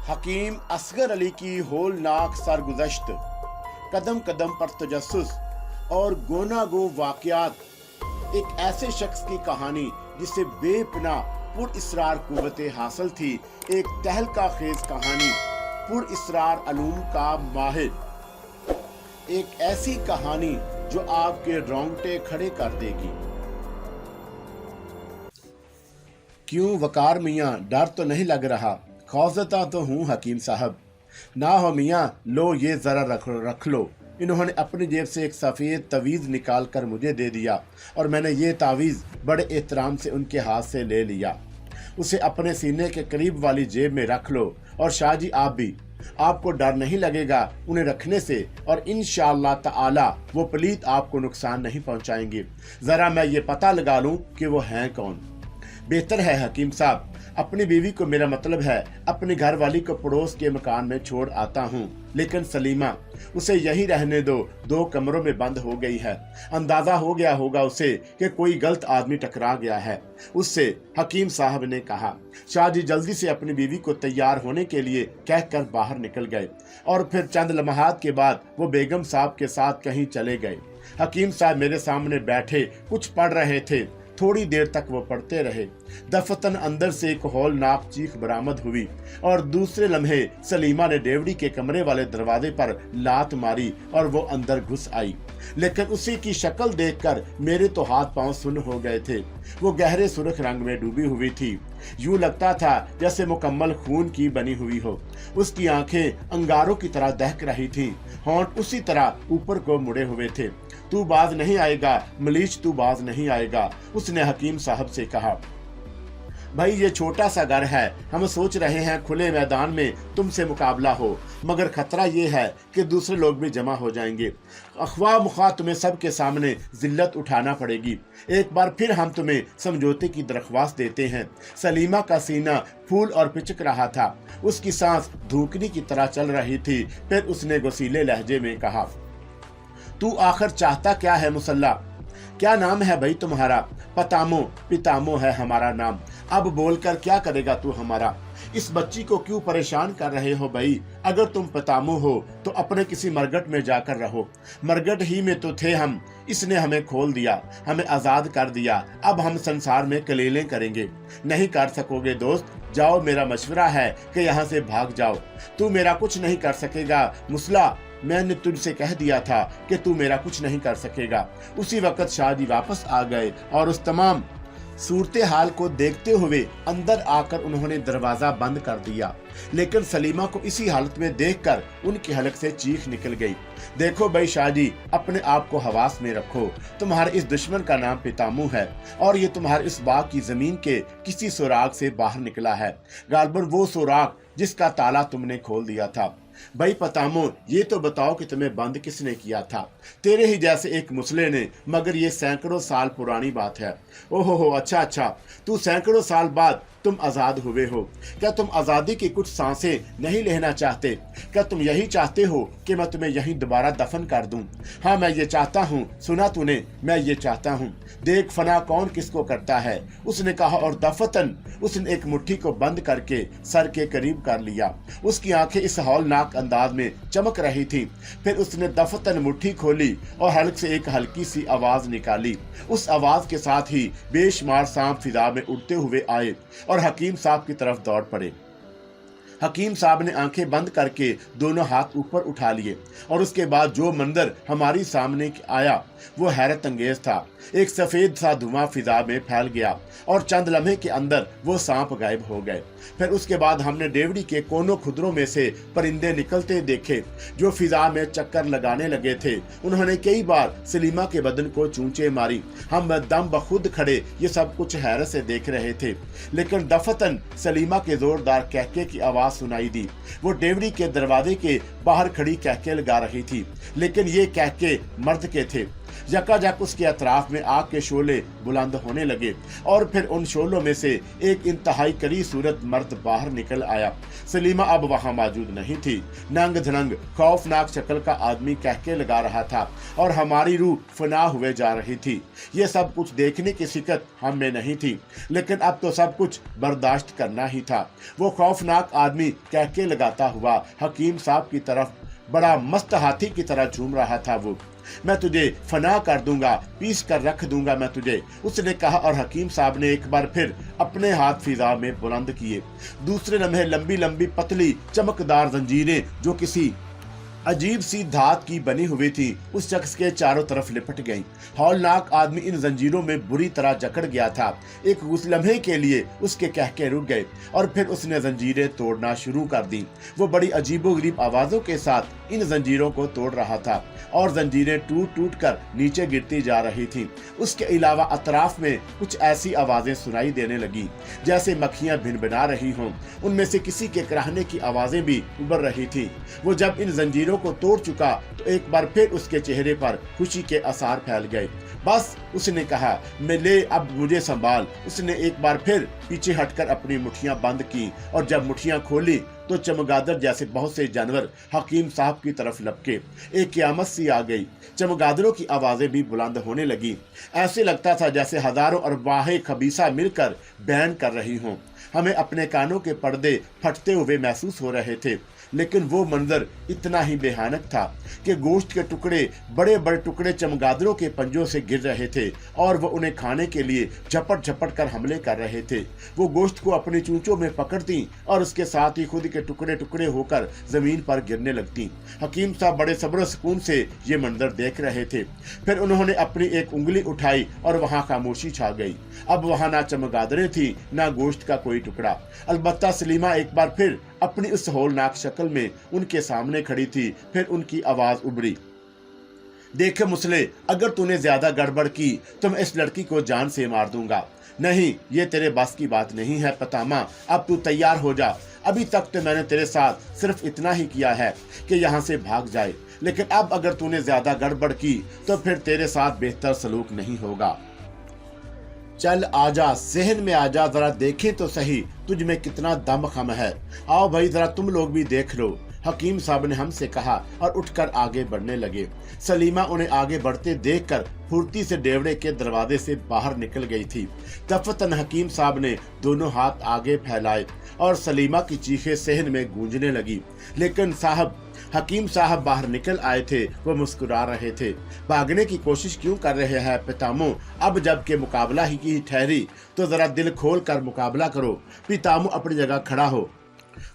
हकीम असगर अली की होलनाक सरगुज़श्त, कदम कदम पर तजस्सुस और गोनागो वाक़यात। एक ऐसे शख्स की कहानी जिसे बेपनाह पुरइस्रार कुव्वतें हासिल थी। एक तहलका खेज कहानी, पुरइस्रार अलूम का माहिर। एक ऐसी कहानी जो आपके रोंगटे खड़े कर देगी। क्यों वकार मियाँ, डर तो नहीं लग रहा? खौफज़दा तो हूँ हकीम साहब। ना हो मियाँ, लो ये ज़रा रख लो। इन्होंने अपनी जेब से एक सफ़ेद तवीज़ निकाल कर मुझे दे दिया और मैंने ये तावीज़ बड़े एहतराम से उनके हाथ से ले लिया। उसे अपने सीने के करीब वाली जेब में रख लो। और शाह जी आप भी, आपको डर नहीं लगेगा उन्हें रखने से, और इंशाअल्लाह ताला वो पलीत आपको नुकसान नहीं पहुंचाएंगे। ज़रा मैं ये पता लगा लूँ कि वो हैं कौन। बेहतर है हकीम साहब, अपनी बीवी को, मेरा मतलब है अपनी घर वाली को, पड़ोस के मकान में छोड़ आता हूँ, लेकिन सलीमा उसे यहीं रहने दो। 2 कमरों में बंद हो गई है। अंदाजा हो गया होगा उसे कि कोई गलत आदमी टकरा गया है उससे, हकीम साहब ने कहा। शाह जी जल्दी से अपनी बीवी को तैयार होने के लिए कहकर बाहर निकल गए और फिर चंद लम्हात के बाद वो बेगम साहब के साथ कहीं चले गए। हकीम साहब मेरे सामने बैठे कुछ पढ़ रहे थे। थोड़ी देर तक वो पढ़ते रहे। दफतन अंदर से एक हौलनाक चीख बरामद हुई और दूसरे लम्हे सलीमा ने डेवड़ी के कमरे वाले दरवाजे पर लात मारी और वो अंदर घुस आई। लेकिन उसी की शक्ल देखकर मेरे तो हाथ पांव सुन्न हो गए थे। वो गहरे सुर्ख रंग में डूबी हुई थी, यूं लगता था जैसे मुकम्मल खून की बनी हुई हो। उसकी आंखें अंगारों की तरह दहक रही थी, होंठ उसी तरह ऊपर को मुड़े हुए थे। तू बाज नहीं आएगा मलीच, तू बाज नहीं आएगा, उसने हकीम साहब से कहा। भाई ये छोटा सा घर है, हम सोच रहे हैं खुले मैदान में तुमसे मुकाबला हो, मगर खतरा ये है कि दूसरे लोग भी जमा हो जाएंगे। अखवा मुखा तुम्हें सबके सामने जिल्लत उठाना पड़ेगी। एक बार फिर हम तुम्हें समझौते की दरख्वास्त देते हैं। सलीमा का सीना फूल और पिचक रहा था, उसकी सांस धूकनी की तरह चल रही थी। फिर उसने गसीले लहजे में कहा, तू आखिर चाहता क्या है मुसल्ला? क्या नाम है भाई तुम्हारा? पतामो, पितामो है हमारा नाम। अब बोलकर क्या करेगा तू हमारा? इस बच्ची को क्यों परेशान कर रहे हो भाई? अगर तुम पतामो हो तो अपने किसी मरगट में जाकर रहो। मरगट ही में तो थे हम, इसने हमें खोल दिया, हमें आजाद कर दिया। अब हम संसार में कलीलें करेंगे। नहीं कर सकोगे दोस्त, जाओ, मेरा मशवरा है कि यहाँ से भाग जाओ। तू मेरा कुछ नहीं कर सकेगा मुसला, मैंने तुझसे कह दिया था कि तू मेरा कुछ नहीं कर सकेगा। उसी वक्त शाह जी वापस आ गए और उस तमाम सूरत हाल को देखते हुए अंदर आकर उन्होंने दरवाजा बंद कर दिया। लेकिन सलीमा को इसी हालत में देखकर उनकी हलक से चीख निकल गई। देखो भाई शाह जी, अपने आप को हवास में रखो। तुम्हारे इस दुश्मन का नाम पितामू है और ये तुम्हारे इस बाग की जमीन के किसी सुराग से बाहर निकला है, गालबन वो सुराग जिसका ताला तुमने खोल दिया था। भाई पतामो, ये तो बताओ कि तुम्हें बंद किसने किया था? तेरे ही जैसे एक मुसले ने, मगर ये सैकड़ों साल पुरानी बात है। ओहो, अच्छा, तू सैकड़ों साल बाद तुम आज़ाद हुए हो। क्या तुम आज़ादी की कुछ सांसें नहीं लेना चाहते? क्या तुम यही चाहते हो कि मैं तुम्हें यहीं दोबारा दफन कर दूं? हाँ, मैं ये चाहता हूँ। सुना तूने, मैं ये चाहता हूँ। देख फना कौन किसको करता है, उसने कहा, और दफतन उसने एक मुट्ठी को बंद करके सर के करीब कर लिया। उसकी आंखें इस हौलनाक अंदाज में चमक रही थी। फिर उसने दफतन मुट्ठी खोली और हल्क से एक हल्की सी आवाज निकाली। उस आवाज के साथ ही बेशुमार सांप फिजा में उड़ते हुए आए और हकीम साहब की तरफ दौड़ पड़े। हकीम साहब ने आंखें बंद करके दोनों हाथ ऊपर उठा लिए और उसके बाद जो मंजर हमारी सामने आया वो हैरत अंगेज था। एक सफेद सा धुआं फिजा में फैल गया और चंद लम्हे के अंदर वो सांप गायब हो गए। फिर उसके बाद हमने डेवड़ी के कोनों खुदरों में से परिंदे निकलते देखे जो फिजा में चक्कर लगाने लगे थे। उन्होंने कई बार सलीमा के बदन को चूंचे मारी। हम दम बखुद खड़े ये सब कुछ हैरत से देख रहे थे। लेकिन दफतन सलीमा के जोरदार कहके की आवाज सुनाई दी। वो डेवड़ी के दरवाजे के बाहर खड़ी कहके लगा रही थी, लेकिन ये कहके मर्द के थे। यकायक उसके अतराफ में आग के शोले बुलंद होने लगे और फिर उन शोलों में से एक इंतहाई करी सूरत मर्द बाहर निकल आया। सलीमा अब वहां मौजूद नहीं थी। नंग धड़ंग खौफनाक शक्ल का आदमी कहके लगा रहा था और हमारी रूह फना हुए जा रही थी। ये सब कुछ देखने की सिकत हम में नहीं थी, लेकिन अब तो सब कुछ बर्दाश्त करना ही था। वो खौफनाक आदमी कहके लगाता हुआ हकीम साहब की तरफ बड़ा मस्त हाथी की तरह झूम रहा था। वो, मैं तुझे फना कर दूंगा, पीस कर रख दूंगा मैं तुझे, उसने कहा और हकीम साहब ने एक बार फिर अपने हाथ फिजा में बुलंद किए। दूसरे लम्हे लंबी लंबी पतली चमकदार जंजीरें जो किसी अजीब सी धात की बनी हुई थी उस शख्स के चारों तरफ लिपट गईं। हौलनाक आदमी इन जंजीरों में बुरी तरह जकड़ गया था। एक उस लम्हे के लिए उसके कहके रुक गए और फिर उसने जंजीरें तोड़ना शुरू कर दी। वो बड़ी अजीबोगरीब आवाजों के साथ इन जंजीरों को तोड़ रहा था और जंजीरें टूट टूट कर नीचे गिरती जा रही थी। उसके अलावा अतराफ में कुछ ऐसी आवाजें सुनाई देने लगी जैसे मक्खियां भिनभिना रही हों। उनमें से किसी के कराहने की आवाजें भी उभर रही थी। वो जब इन जंजीरों को तोड़ चुका तो एक बार फिर उसके चेहरे पर खुशी के आसार फैल गए। बस, उसने कहा, मैं ले अब मुझे संभाल। उसने एक बार फिर पीछे हटकर अपनी मुट्ठियां बंद की और जब मुट्ठियां खोली तो चमगादड़ जैसे बहुत से जानवर हकीम साहब की तरफ लपके। एक क़यामत सी आ गई। चमगादड़ों की आवाजें भी बुलंद होने लगी। ऐसे लगता था जैसे हजारों अरवाहें खबीसा मिलकर बैन कर रही हों। हमें अपने कानों के पर्दे फटते हुए महसूस हो रहे थे, लेकिन वो मंजर इतना ही भयानक था कि गोश्त के टुकड़े, बड़े बड़े टुकड़े चमगादड़ों के पंजों से गिर रहे थे और वो उन्हें खाने के लिए झपट झपट कर हमले कर रहे थे। वो गोश्त को अपनी चूंचों में पकड़ती और उसके साथ ही खुद के टुकड़े टुकड़े होकर जमीन पर गिरने लगती। हकीम साहब बड़े सब्र सुकून से ये मंजर देख रहे थे। फिर उन्होंने अपनी एक उंगली उठाई और वहां खामोशी छा गई। अब वहां ना चमगादड़ें थी, ना गोश्त का कोई टुकड़ा। अलबत्ता सलीमा एक बार फिर अपनी उस होलनाक शक्ल में उनके सामने खड़ी थी। फिर उनकी आवाज उभरी, देख मुसले, अगर तूने ज्यादा गड़बड़ की तो मैं इस लड़की को जान से मार दूंगा। नहीं, ये तेरे बस की बात नहीं है पतामा, अब तू तैयार हो जा। अभी तक तो मैंने तेरे साथ सिर्फ इतना ही किया है कि यहाँ से भाग जाए, लेकिन अब अगर तूने ज्यादा गड़बड़ की तो फिर तेरे साथ बेहतर सलूक नहीं होगा। चल आजा, सहन में आजा, जरा देखें तो सही तुझ में कितना दम खम है। आओ भाई, जरा तुम लोग भी देख लो, हकीम साहब ने हमसे कहा और उठकर आगे बढ़ने लगे। सलीमा उन्हें आगे बढ़ते देखकर फुर्ती से डेवड़े के दरवाजे से बाहर निकल गई थी। दफतन हकीम साहब ने दोनों हाथ आगे फैलाए और सलीमा की चीखें सहन में गूंजने लगी। लेकिन हकीम साहब बाहर निकल आए थे। वो मुस्कुरा रहे थे। भागने की कोशिश क्यों कर रहे हैं पितामो? अब जबकि मुकाबला ही की ठहरी तो जरा दिल खोल कर मुकाबला करो। पितामो अपनी जगह खड़ा हो।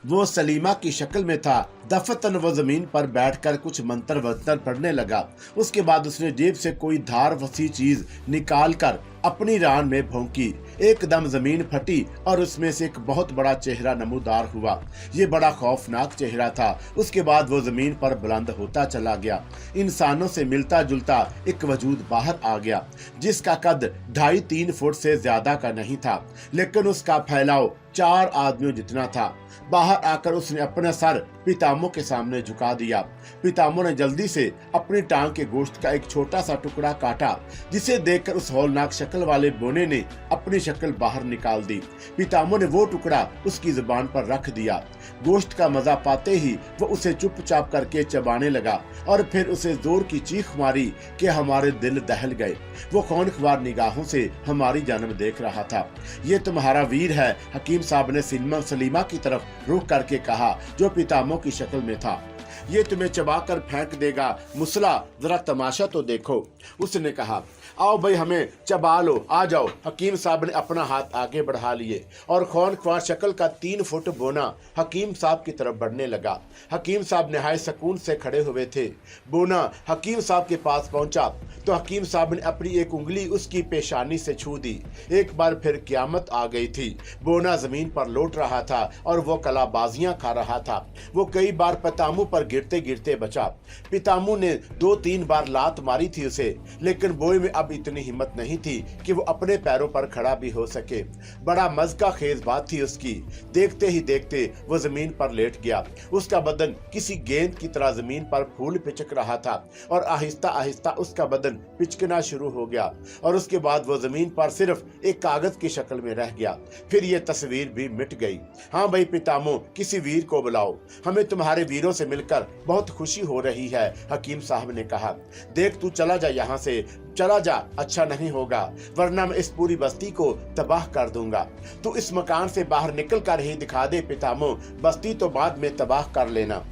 वो सलीमा की शक्ल में था। दफतन वो जमीन पर बैठकर कुछ मंत्र वंत्र पढ़ने लगा। उसके बाद उसने जेब से कोई धार वसी चीज निकाल कर अपनी रान में भौंकी। एकदम जमीन फटी और उसमें से एक बहुत बड़ा चेहरा नमूदार हुआ। ये बड़ा खौफनाक चेहरा था। उसके बाद वो जमीन पर बुलंद होता चला गया। इंसानों से मिलता जुलता एक वजूद बाहर आ गया, जिसका कद 2.5-3 फुट से ज्यादा का नहीं था, लेकिन उसका फैलाव 4 आदमियों जितना था। बाहर आकर उसने अपना सर पितामो के सामने झुका दिया। पितामो ने जल्दी से अपनी टांग के गोश्त का एक छोटा सा टुकड़ा काटा, जिसे देखकर उस हौलनाक शक्ल वाले बोने ने अपनी शक्ल बाहर निकाल दी। पितामो ने वो टुकड़ा उसकी जुबान पर रख दिया। गोश्त का मजा पाते ही वो उसे चुपचाप करके चबाने लगा और फिर उसे जोर की चीख मारी कि हमारे दिल दहल गए। वो खौनख्वार निगाहों से हमारी जानब देख रहा था। ये तुम्हारा वीर है, हकीम साहब ने सलीमा की तरफ रुख करके कहा, जो पितामो की शक्ल में था। ये तुम्हें चबाकर फेंक देगा। मुसला, जरा तमाशा तो देखो, उसने कहा। आओ भाई, हमें चबा लो, आ जाओ। हकीम साहब ने अपना हाथ आगे बढ़ा लिए और खौनख्वार शक्ल का 3 फुट बोना हकीम साहब की तरफ बढ़ने लगा। हकीम साहब निहायत सुकून से खड़े हुए थे। बोना हकीम साहब के पास पहुंचा तो हकीम साहब ने अपनी एक उंगली उसकी पेशानी से छू दी। एक बार फिर क़यामत आ गई थी। बोना जमीन पर लौट रहा था और वो कलाबाजियां खा रहा था। वो कई बार पितामो पर पर गिरते गिरते बचा। पितामू ने 2-3 बार लात मारी थी उसे, लेकिन बोए में अब इतनी हिम्मत नहीं थी कि वो अपने पैरों पर खड़ा भी हो सके। बड़ा मज़का खेज बात थी उसकी। देखते ही देखते वो जमीन पर लेट गया। उसका बदन किसी गेंद की तरह जमीन पर फूल पिचक रहा था और आहिस्ता आहिस्ता उसका बदन पिचकना शुरू हो गया और उसके बाद वो जमीन पर सिर्फ एक कागज की शक्ल में रह गया। फिर ये तस्वीर भी मिट गई। हाँ भाई पितामो, किसी वीर को बुलाओ, हमें तुम्हारे वीरों से मिलकर बहुत खुशी हो रही है, हकीम साहब ने कहा। देख तू चला जा, यहाँ से चला जा, अच्छा नहीं होगा, वरना मैं इस पूरी बस्ती को तबाह कर दूंगा। तू इस मकान से बाहर निकल कर ही दिखा दे पितामो, बस्ती तो बाद में तबाह कर लेना।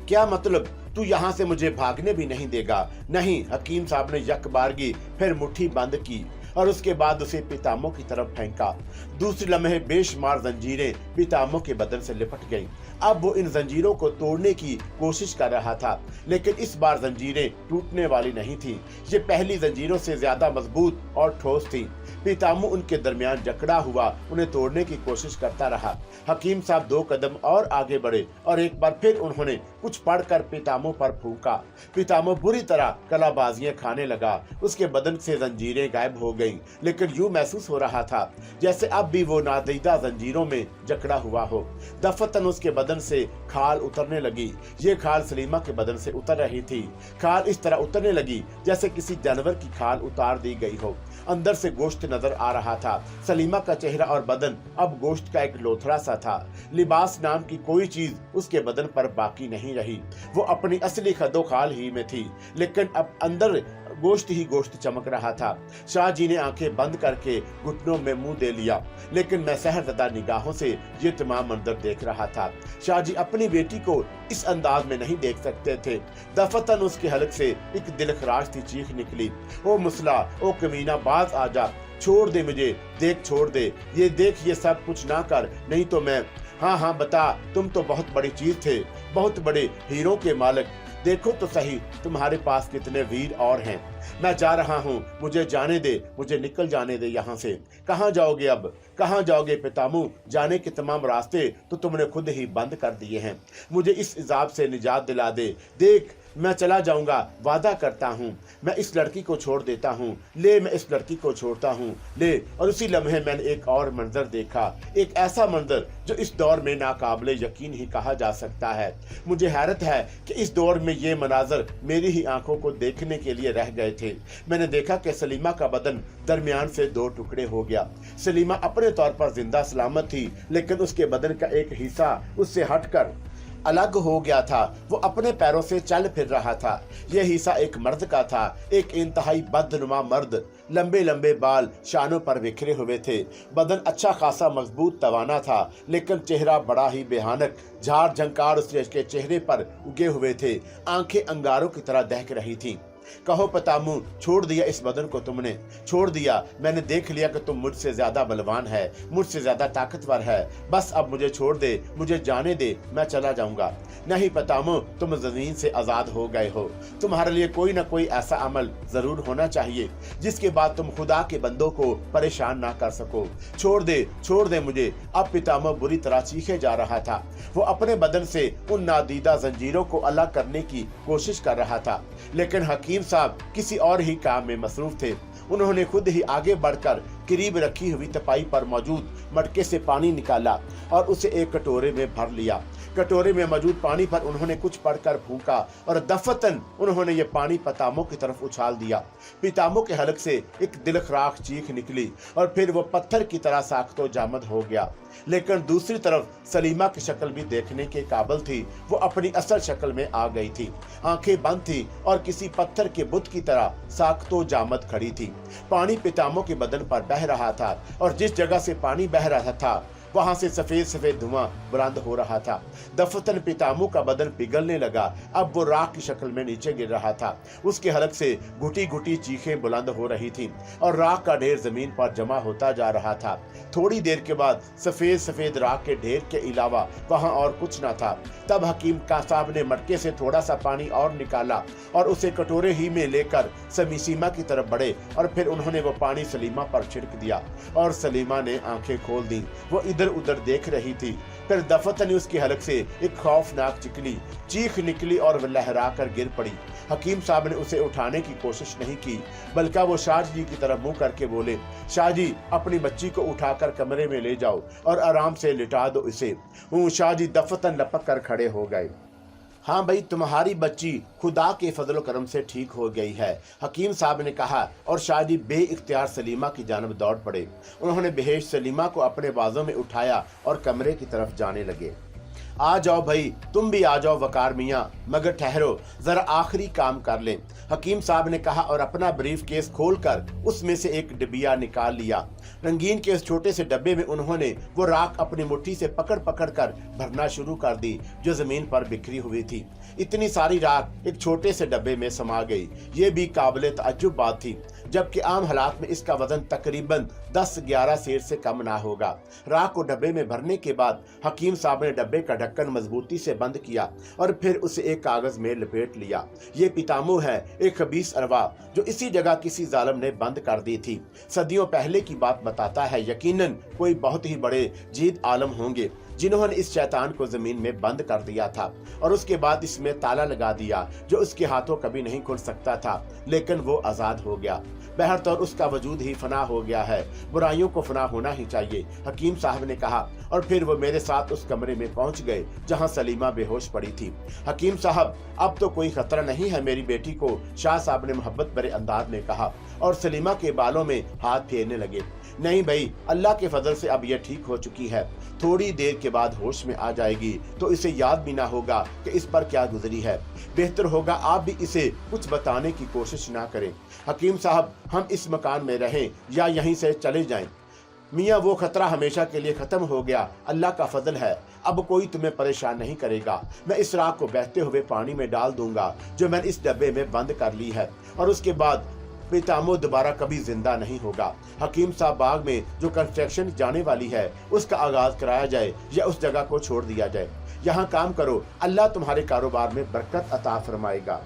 क्या मतलब, तू यहाँ से मुझे भागने भी नहीं देगा? नहीं, हकीम साहब ने यकबारगी फिर मुट्ठी बंद की और उसके बाद उसे पितामो की तरफ फेंका। दूसरे लम्हे बेशुमार जंजीरें पितामो के बदन से लिपट गईं। अब वो इन जंजीरों को तोड़ने की कोशिश कर रहा था, लेकिन इस बार जंजीरें टूटने वाली नहीं थी। ये पहली जंजीरों से ज्यादा मजबूत और ठोस थी। पितामो उनके दरमियान जकड़ा हुआ उन्हें तोड़ने की कोशिश करता रहा। हकीम साहब 2 कदम और आगे बढ़े और एक बार फिर उन्होंने कुछ पढ़कर पितामो पर फूंका। पितामो बुरी तरह कलाबाजियां खाने लगा। उसके बदन से जंजीरें गायब हो गईं, लेकिन यूं महसूस हो रहा था जैसे अब भी वो नादीदा जंजीरों में जकड़ा हुआ हो। दफतन उसके बदन से खाल उतरने लगी। ये खाल सलीमा के बदन से उतर रही थी। खाल इस तरह उतरने लगी जैसे किसी जानवर की खाल उतार दी गई हो। अंदर से गोश्त नजर आ रहा था। सलीमा का चेहरा और बदन अब गोश्त का एक लोथड़ा सा था। लिबास नाम की कोई चीज उसके बदन पर बाकी नहीं रही। वो अपनी असली खदोखाल ही में थी, लेकिन अब अंदर गोश्त ही गोश्त चमक रहा था। शाह जी ने आंखें बंद करके घुटनों में मुंह दे लिया, लेकिन मैं सहरज़दा निगाहों से ये तमाम मंजर देख रहा था। शाह जी अपनी बेटी को इस अंदाज में नहीं देख सकते थे। दफतन उसके हलक से एक दिलखराश सी चीख निकली, ओ मुसला, ओ कमीना, बाज आ जा, छोड़ दे मुझे, देख छोड़ दे, ये देख, ये सब कुछ ना कर, नहीं तो मैं। हाँ हाँ बता, तुम तो बहुत बड़ी चीज थे, बहुत बड़े हीरों के मालिक। देखो तो सही तुम्हारे पास कितने वीर और हैं। मैं जा रहा हूँ, मुझे जाने दे, मुझे निकल जाने दे यहाँ से। कहाँ जाओगे अब, कहाँ जाओगे पितामू? जाने के तमाम रास्ते तो तुमने खुद ही बंद कर दिए हैं। मुझे इस इजाब से निजात दिला दे। देख मैं चला जाऊंगा, वादा करता हूँ। मैं इस लड़की को छोड़ देता हूँ, ले मैं इस लड़की को छोड़ता हूँ, ले। और उसी लम्हे मैंने एक और मंजर देखा, एक ऐसा मंजर जो इस दौर में नाकाबिले यकीन ही कहा जा सकता है। मुझे हैरत है कि इस दौर में ये मनाजर मेरी ही आंखों को देखने के लिए रह गए थे। मैंने देखा कि सलीमा का बदन दरमियान से 2 टुकड़े हो गया। सलीमा अपने तौर पर जिंदा सलामत थी, लेकिन उसके बदन का एक हिस्सा उससे हटकर अलग हो गया था। वो अपने पैरों से चल फिर रहा था। यह हिस्सा एक मर्द का था, एक इंतहाई बदनुमा मर्द। लंबे लंबे बाल शानों पर बिखरे हुए थे। बदन अच्छा खासा मजबूत तवाना था, लेकिन चेहरा बड़ा ही बेहानक। झाड़ झंकार उसके चेहरे पर उगे हुए थे। आंखें अंगारों की तरह दहक रही थीं। कहो पितामू, छोड़ दिया इस बदन को तुमने, छोड़ दिया। मैंने देख लिया कि तुम मुझसे ज्यादा बलवान है, मुझसे ज्यादा ताकतवर है। बस अब मुझे छोड़ दे, मुझे जाने दे, मैं चला जाऊंगा। नहीं पितामू, तुम जमीन से आजाद हो गए हो। तुम्हारे लिए कोई ना कोई ऐसा अमल जरूर होना चाहिए जिसके बाद तुम खुदा के बंदों को परेशान ना कर सको। छोड़ दे मुझे। अब पितामू बुरी तरह चीखे जा रहा था। वो अपने बदन से उन नादीदा जंजीरों को अलग करने की कोशिश कर रहा था, लेकिन हकीम साहब किसी और ही काम में मसरूफ थे। उन्होंने खुद ही आगे बढ़कर करीब रखी हुई तपाई पर मौजूद मटके से पानी निकाला और उसे एक कटोरे में भर लिया। कटोरे में मौजूद पानी पर उन्होंने कुछ पढ़कर फूंका और दफतन उन्होंने ये पानी पितामो की तरफ उछाल दिया। पितामो के हलक से एक दिलखराश चीख निकली और फिर वो पत्थर की तरह साख्तो जामद हो गया। लेकिन दूसरी तरफ सलीमा की शक्ल भी देखने के काबिल थी। वो अपनी असल शक्ल में आ गई थी। आंखें बंद थी और किसी पत्थर के बुत की तरह साख्तो जामद खड़ी थी। पानी पितामो के बदन पर बह रहा था और जिस जगह से पानी बह रहा था वहां से सफेद सफेद धुआं बुलंद हो रहा था। दफतन पितामो का बदन पिघलने लगा। अब वो राख की शक्ल में नीचे गिर रहा था। उसके हलक से घुटी घुटी चीखें बुलंद हो रही थी और राख का ढेर जमीन पर जमा होता जा रहा था। थोड़ी देर के बाद सफेद सफेद राख के ढेर के अलावा वहां और कुछ न था। तब हकीम का साहब ने मटके से थोड़ा सा पानी और निकाला और उसे कटोरे ही में लेकर समीसीमा की तरफ बढ़े और फिर उन्होंने वो पानी सलीमा पर छिड़क दिया और सलीमा ने आंखें खोल दी। वो इधर उधर देख रही थी। फिर दफतन उसकी हलक से एक खौफनाक चीख निकली और वह लहरा कर गिर पड़ी। हकीम साहब ने उसे उठाने की कोशिश नहीं की, बल्कि वो शाह जी की तरफ मुंह करके बोले, शाह जी अपनी बच्ची को उठाकर कमरे में ले जाओ और आराम से लिटा दो इसे। शाह जी दफतन लपक कर खड़े हो गए। हाँ भाई, तुम्हारी बच्ची खुदा के फजल करम से ठीक हो गई है, हकीम साहब ने कहा, और शाह जी बे इख्तियार सलीमा की जानब दौड़ पड़े। उन्होंने बेहोश सलीमा को अपने बाजों में उठाया और कमरे की तरफ जाने लगे। आ जाओ भाई, तुम भी आ जाओ वकार मियाँ, मगर ठहरो, जरा आखिरी काम कर लें, हकीम साहब ने कहा और अपना ब्रीफ केस खोलकर उसमें से एक डिबिया निकाल लिया। रंगीन के उस छोटे से डब्बे में उन्होंने वो राख अपनी मुट्ठी से पकड़ पकड़ कर भरना शुरू कर दी जो जमीन पर बिखरी हुई थी। इतनी सारी राख एक छोटे से डब्बे में समा गई, ये भी काबिले तअज्जुब बात थी, जबकि आम हालात में इसका वजन तकरीबन 10-11 सेर से कम ना होगा। राख को डब्बे में भरने के बाद हकीम साहब ने डब्बे का ढक्कन मजबूती से बंद किया और फिर उसे एक कागज में लपेट लिया। ये पितामो है, एक खबीस अरवा जो इसी जगह किसी जालिम ने बंद कर दी थी। सदियों पहले की बात बताता है, यकीनन कोई बहुत ही बड़े जीत आलम होंगे जिन्होंने इस शैतान को जमीन में बंद कर दिया था और उसके बाद इसमें ताला लगा दिया जो उसके हाथों कभी नहीं खुल सकता था, लेकिन वो आजाद हो गया। बहरतौर उसका वजूद ही फना हो गया है, बुराइयों को फना होना ही चाहिए, हकीम साहब ने कहा, और फिर वो मेरे साथ उस कमरे में पहुंच गए जहां सलीमा बेहोश पड़ी थी। हकीम साहब, अब तो कोई खतरा नहीं है मेरी बेटी को, शाह साहब ने मोहब्बत भरे अंदाज में कहा और सलीमा के बालों में हाथ फेरने लगे। नहीं भाई, अल्लाह के फजल से अब यह ठीक हो चुकी है, थोड़ी देर के बाद होश में आ जाएगी तो इसे याद भी ना होगा कि इस पर क्या गुजरी है। बेहतर होगा आप भी इसे कुछ बताने की कोशिश ना करें। हकीम साहब, हम इस मकान में रहें या यहीं से चले जाएं? मियाँ, वो खतरा हमेशा के लिए खत्म हो गया, अल्लाह का फजल है, अब कोई तुम्हें परेशान नहीं करेगा। मैं इस राख को बहते हुए पानी में डाल दूंगा जो मैंने इस डब्बे में बंद कर ली है, और उसके बाद पितामो दोबारा कभी जिंदा नहीं होगा। हकीम साहब, बाग में जो कंस्ट्रक्शन जाने वाली है उसका आगाज कराया जाए या उस जगह को छोड़ दिया जाए? यहाँ काम करो, अल्लाह तुम्हारे कारोबार में बरकत अता फरमाएगा।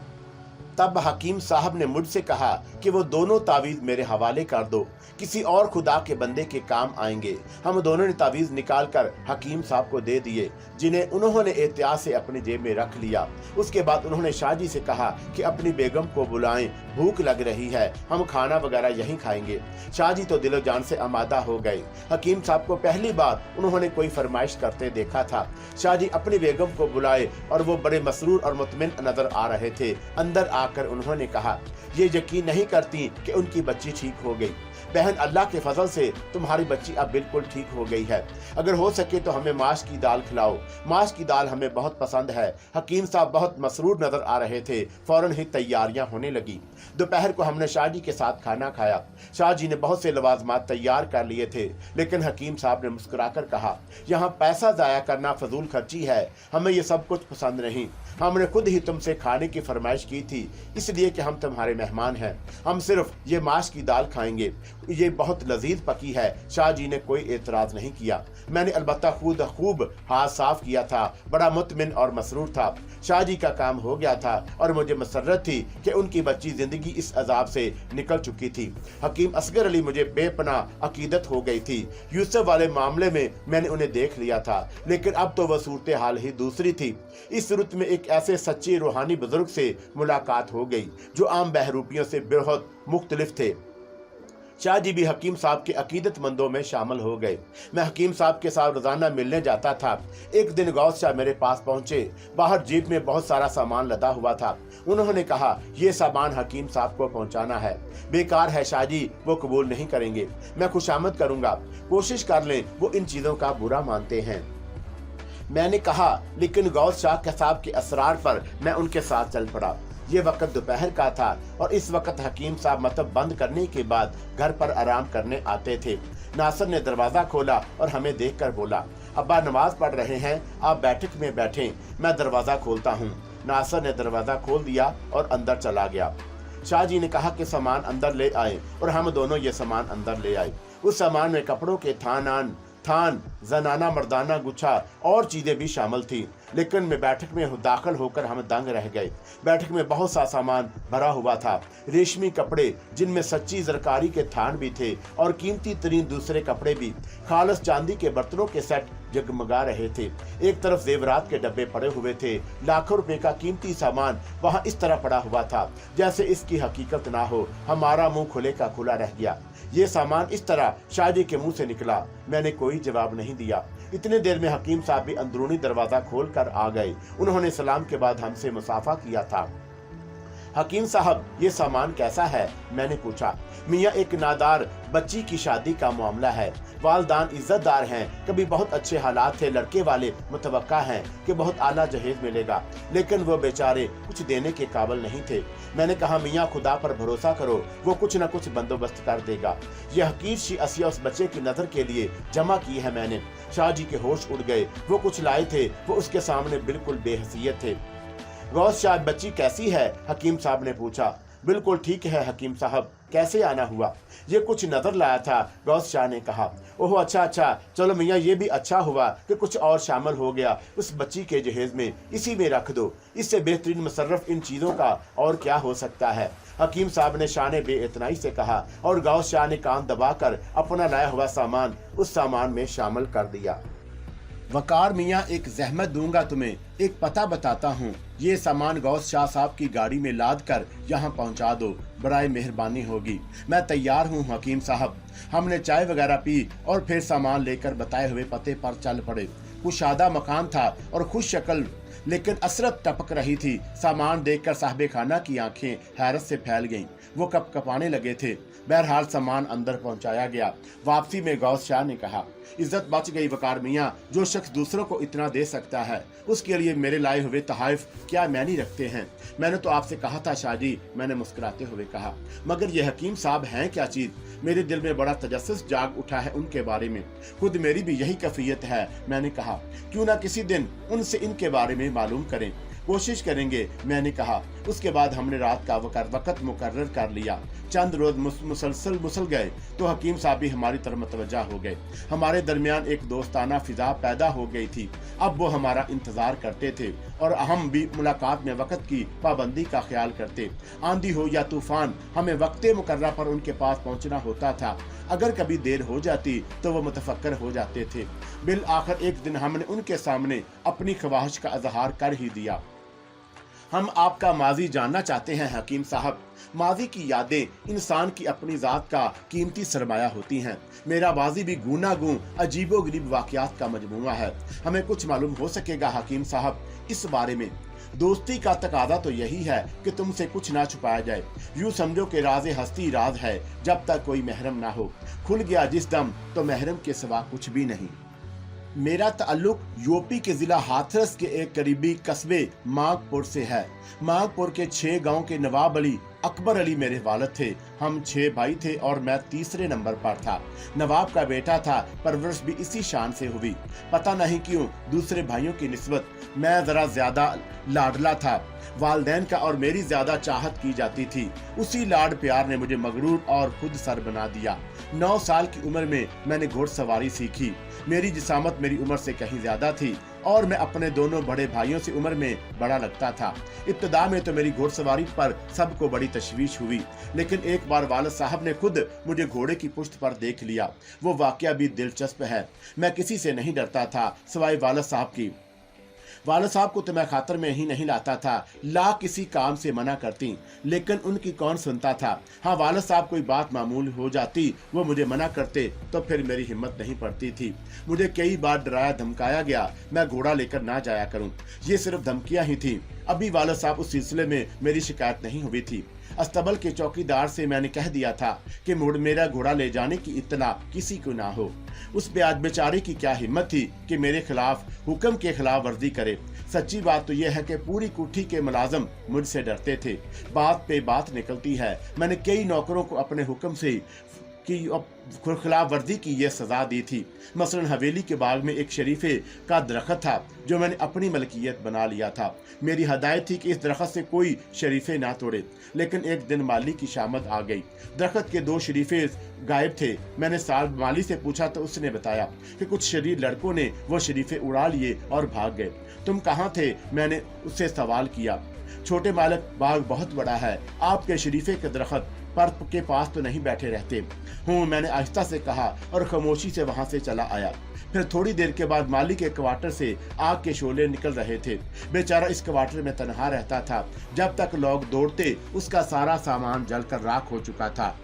तब हकीम साहब ने मुझसे कहा कि वो दोनों तावीज मेरे हवाले कर दो, किसी और खुदा के बंदे के काम आएंगे। हम दोनों ने तावीज निकाल कर हकीम साहब को दे दिए, जिन्हें उन्होंने एहतियात से अपनी जेब में रख लिया। उसके बाद उन्होंने शाह जी से कहा कि अपनी बेगम को बुलाएं, भूख लग रही है, हम खाना वगैरह यहीं खाएंगे। शाह जी तो दिलो जान से आमादा हो गए। हकीम साहब को पहली बार उन्होंने कोई फरमाइश करते देखा था। शाह जी अपनी बेगम को बुलाए और वो बड़े मसरूर और मुतमिन नजर आ रहे थे। अंदर आकर उन्होंने कहा, ये यकीन नहीं करती कि उनकी बच्ची ठीक हो गई। बहन, अल्लाह के फजल से तुम्हारी बच्ची अब बिल्कुल ठीक हो गई है, अगर हो सके तो हमें माश की दाल खिलाओ, माश की दाल हमें बहुत पसंद है। हकीम साहब बहुत मसरूर नजर आ रहे थे। फौरन ही तैयारियां होने लगी। दोपहर को हमने शाह जी के साथ खाना खाया। शाह जी ने बहुत से लवाजमात तैयार कर लिए थे, लेकिन हकीम साहब ने मुस्कुराकर कहा, यहाँ पैसा जाया करना फजूल खर्ची है, हमें ये सब कुछ पसंद नहीं। हमने खुद ही तुमसे खाने की फरमाइश की थी, इसलिए कि हम तुम्हारे मेहमान हैं। हम सिर्फ ये माश की दाल खाएंगे, ये बहुत लजीज पकी है। शाह जी ने कोई एतराज नहीं किया। मैंने अलबत्ता खुद खूब हाथ साफ किया था, बड़ा मुतमिन और मसरूर था। शाह जी का काम हो गया था और मुझे मसर्रत थी कि उनकी बच्ची जिंदगी इस अजाब से निकल चुकी थी। हकीम असगर अली मुझे बेपनाह अकीदत हो गई थी। यूसुफ वाले मामले में मैंने उन्हें देख लिया था, लेकिन अब तो वह सूरत हाल ही दूसरी थी। इस सूरत में एक ऐसे सच्चे रूहानी बुजुर्ग से मुलाकात हो गई जो आम बहरूपियों से बहुत मुख्तलिफ थे। शाह जी भी हकीम साहब के अकीदतमंदों में शामिल हो गए। मैं हकीम साहब के साथ रोजाना मिलने जाता था। एक दिन गौस शाह मेरे पास पहुंचे। बाहर जीप में बहुत सारा सामान लदा हुआ था। उन्होंने कहा, ये सामान हकीम साहब को पहुंचाना है। बेकार है शाह जी, वो कबूल नहीं करेंगे। मैं खुशामद करूंगा, कोशिश कर लें, वो इन चीजों का बुरा मानते हैं। मैंने कहा, लेकिन गौस शाह के साहब के असरार पर मैं उनके साथ चल पड़ा। ये वक्त दोपहर का था और इस वक्त हकीम साहब मतलब बंद करने के बाद घर पर आराम करने आते थे। नासिर ने दरवाजा खोला और हमें देखकर बोला, अब्बा नमाज पढ़ रहे हैं, आप बैठक में बैठें, मैं दरवाजा खोलता हूँ। नासिर ने दरवाजा खोल दिया और अंदर चला गया। शाह जी ने कहा कि सामान अंदर ले आए और हम दोनों ये सामान अंदर ले आए। उस सामान में कपड़ों के थान जनाना मर्दाना गुच्छा और चीजें भी शामिल थी। लेकिन मैं बैठक में दाखिल होकर हम दंग रह गए। बैठक में बहुत सा सामान भरा हुआ था, रेशमी कपड़े जिनमें सच्ची जरकारी के थान भी थे और कीमती तरीन दूसरे कपड़े भी। खालस चांदी के बर्तनों के सेट जगमगा रहे थे। एक तरफ जेवरात के डब्बे पड़े हुए थे। लाखों रुपए का कीमती सामान वहां इस तरह पड़ा हुआ था जैसे इसकी हकीकत ना हो। हमारा मुंह खुले का खुला रह गया। ये सामान इस तरह शाहजी के मुंह से निकला। मैंने कोई जवाब नहीं दिया। इतने देर में हकीम साहब भी अंदरूनी दरवाजा खोल कर आ गए। उन्होंने सलाम के बाद हमसे मुसाफा किया था। हकीम साहब, ये सामान कैसा है? मैंने पूछा। मियाँ, एक नादार बच्ची की शादी का मामला है। वालदान इज्जतदार हैं, कभी बहुत अच्छे हालात थे, लड़के वाले मुतवक्का हैं कि बहुत आला जहेज मिलेगा, लेकिन वो बेचारे कुछ देने के काबिल नहीं थे। मैंने कहा, मियाँ खुदा पर भरोसा करो, वो कुछ न कुछ बंदोबस्त कर देगा। यह हकीर शी असिया उस बच्चे की नजर के लिए जमा की है मैंने। शाहजी के होश उड़ गए। वो कुछ लाए थे, वो उसके सामने बिल्कुल बेहसियत थे। गौस शाह, बच्ची कैसी है? हकीम साहब ने पूछा। बिल्कुल ठीक है हकीम साहब, कैसे आना हुआ? ये कुछ नजर लाया था, गौस शाह ने कहा। ओह अच्छा, चलो मियाँ, ये भी अच्छा हुआ कि कुछ और शामिल हो गया उस बच्ची के जहेज में। इसी में रख दो। इससे बेहतरीन मुसर्रफ इन चीजों का और क्या हो सकता है? हकीम साहब ने शान बेइतनाई से कहा और गौस शाह ने कान दबाकर अपना लाया हुआ सामान उस सामान में शामिल कर दिया। वकार मियाँ, एक जहमत दूंगा तुम्हें, एक पता बताता हूँ। ये सामान गौस शाह साहब की गाड़ी में लाद कर यहाँ पहुँचा दो, बराए मेहरबानी होगी। मैं तैयार हूँ हकीम साहब। हमने चाय वगैरह पी और फिर सामान लेकर बताए हुए पते पर चल पड़े। कुशादा मकान था और खुश शक्ल लेकिन असरत टपक रही थी। सामान देखकर साहबे खाना की आंखें हैरत से फैल गईं। वो कपकपाने लगे थे। बहरहाल सामान अंदर पहुंचाया गया। वापसी में गौस शाह ने कहा, इज्जत बच गई वकार मियाँ। जो शख्स दूसरों को इतना दे सकता है उसके लिए मेरे लाए हुए तहाइफ क्या मैनी रखते हैं। मैंने तो आपसे कहा था शाहजी, मैंने मुस्कुराते हुए कहा। मगर ये हकीम साहब हैं क्या चीज? मेरे दिल में बड़ा तजस्सुस जाग उठा है उनके बारे में। खुद मेरी भी यही कैफियत है। मैंने कहा, क्यों ना किसी दिन उनसे इनके बारे में मालूम करें। कोशिश करेंगे, मैंने कहा। उसके बाद हमने रात का वक्त मुकर्रर कर लिया। चंद रोज मुसल गए तो हकीम साहब भी हमारी तरफ मतवज्जा हो गए। हमारे दरमियान एक दोस्ताना फिजा पैदा हो गई थी। अब वो हमारा इंतजार करते थे और हम भी मुलाकात में वक्त की पाबंदी का ख्याल करते। आंधी हो या तूफान, हमें वक्त मुकर्रर पर उनके पास पहुंचना होता था। अगर कभी देर हो जाती तो वो मुतफक्कर हो जाते थे। बिल आखिर एक दिन हमने उनके सामने अपनी ख्वाहिश का इजहार कर ही दिया। हम आपका माजी जानना चाहते हैं हकीम साहब। माजी की यादें इंसान की अपनी जात का कीमती सरमाया होती हैं। मेरा माजी भी गूनागूं अजीबो गरीब वाकयात का मजमूआ है। हमें कुछ मालूम हो सकेगा हकीम साहब इस बारे में? दोस्ती का तकाजा तो यही है कि तुमसे कुछ ना छुपाया जाए। यूं समझो कि राज़े हस्ती राज है जब तक कोई महरम ना हो। खुल गया जिस दम तो महरम के सिवा कुछ भी नहीं। मेरा ताल्लुक यूपी के जिला हाथरस के एक करीबी कस्बे माघपुर से है। माघपुर के 6 गांव के नवाब अली अकबर अली मेरे वालिद थे। हम 6 भाई थे और मैं तीसरे नंबर पर था। नवाब का बेटा था, परवरिश भी इसी शान से हुई। पता नहीं क्यों दूसरे भाइयों की निस्बत मैं जरा ज्यादा लाडला था। वालदैन का और मेरी ज्यादा चाहत की जाती थी। उसी लाड प्यार ने मुझे मगरूर और खुद सर बना दिया। 9 साल की उम्र में मैंने घोड़सवारी सीखी। मेरी जिसामत मेरी उम्र से कहीं ज्यादा थी और मैं अपने दोनों बड़े भाइयों से उम्र में बड़ा लगता था। इब्तदा में तो मेरी घोड़सवारी पर सबको बड़ी तशवीश हुई, लेकिन एक बार वालिद साहब ने खुद मुझे घोड़े की पुश्त पर देख लिया। वो वाकया भी दिलचस्प है। मैं किसी से नहीं डरता था सिवाय वालिद साहब की। वालिद साहब को तो मैं खातर में ही नहीं लाता था, ला किसी काम से मना करती, लेकिन उनकी कौन सुनता था। हाँ, वालिद साहब कोई बात मामूल हो जाती, वो मुझे मना करते तो फिर मेरी हिम्मत नहीं पड़ती थी। मुझे कई बार डराया धमकाया गया मैं घोड़ा लेकर ना जाया करूं। ये सिर्फ धमकियां ही थी। अभी वालिद साहब उस सिलसिले में मेरी शिकायत नहीं हुई थी। अस्तबल के चौकीदार से मैंने कह दिया था कि मेरा घोड़ा ले जाने की इत्तला किसी को ना हो। उस बेचारे की क्या हिम्मत थी कि मेरे खिलाफ हुक्म के खिलाफ वर्जी करे। सच्ची बात तो यह है कि पूरी कोठी के मुलाजम मुझसे डरते थे। बात पे बात निकलती है। मैंने कई नौकरों को अपने हुक्म से की खिलाफ वर्जी की ये सज़ा दी थी। मसलन हवेली के बाग में एक शरीफे का दरख्त था जो मैंने अपनी मलकियत बना लिया था। मेरी हदायत थी कि इस दरख्त से कोई शरीफे ना तोड़े, लेकिन एक दिन माली की शामत आ गई। दरख्त के 2 शरीफे गायब थे। मैंने साहब माली से पूछा तो उसने बताया कि कुछ शरीर लड़कों ने वो शरीफे उड़ा लिए और भाग गए। तुम कहाँ थे? मैंने उससे सवाल किया। छोटे मालिक, बाग बहुत बड़ा है, आपके शरीफे के दरख्त पर के पास तो नहीं बैठे रहते हूँ, मैंने आहिस्ता से कहा और खामोशी से वहां से चला आया। फिर थोड़ी देर के बाद माली के क्वार्टर से आग के शोले निकल रहे थे। बेचारा इस क्वार्टर में तनहा रहता था। जब तक लोग दौड़ते उसका सारा सामान जलकर राख हो चुका था।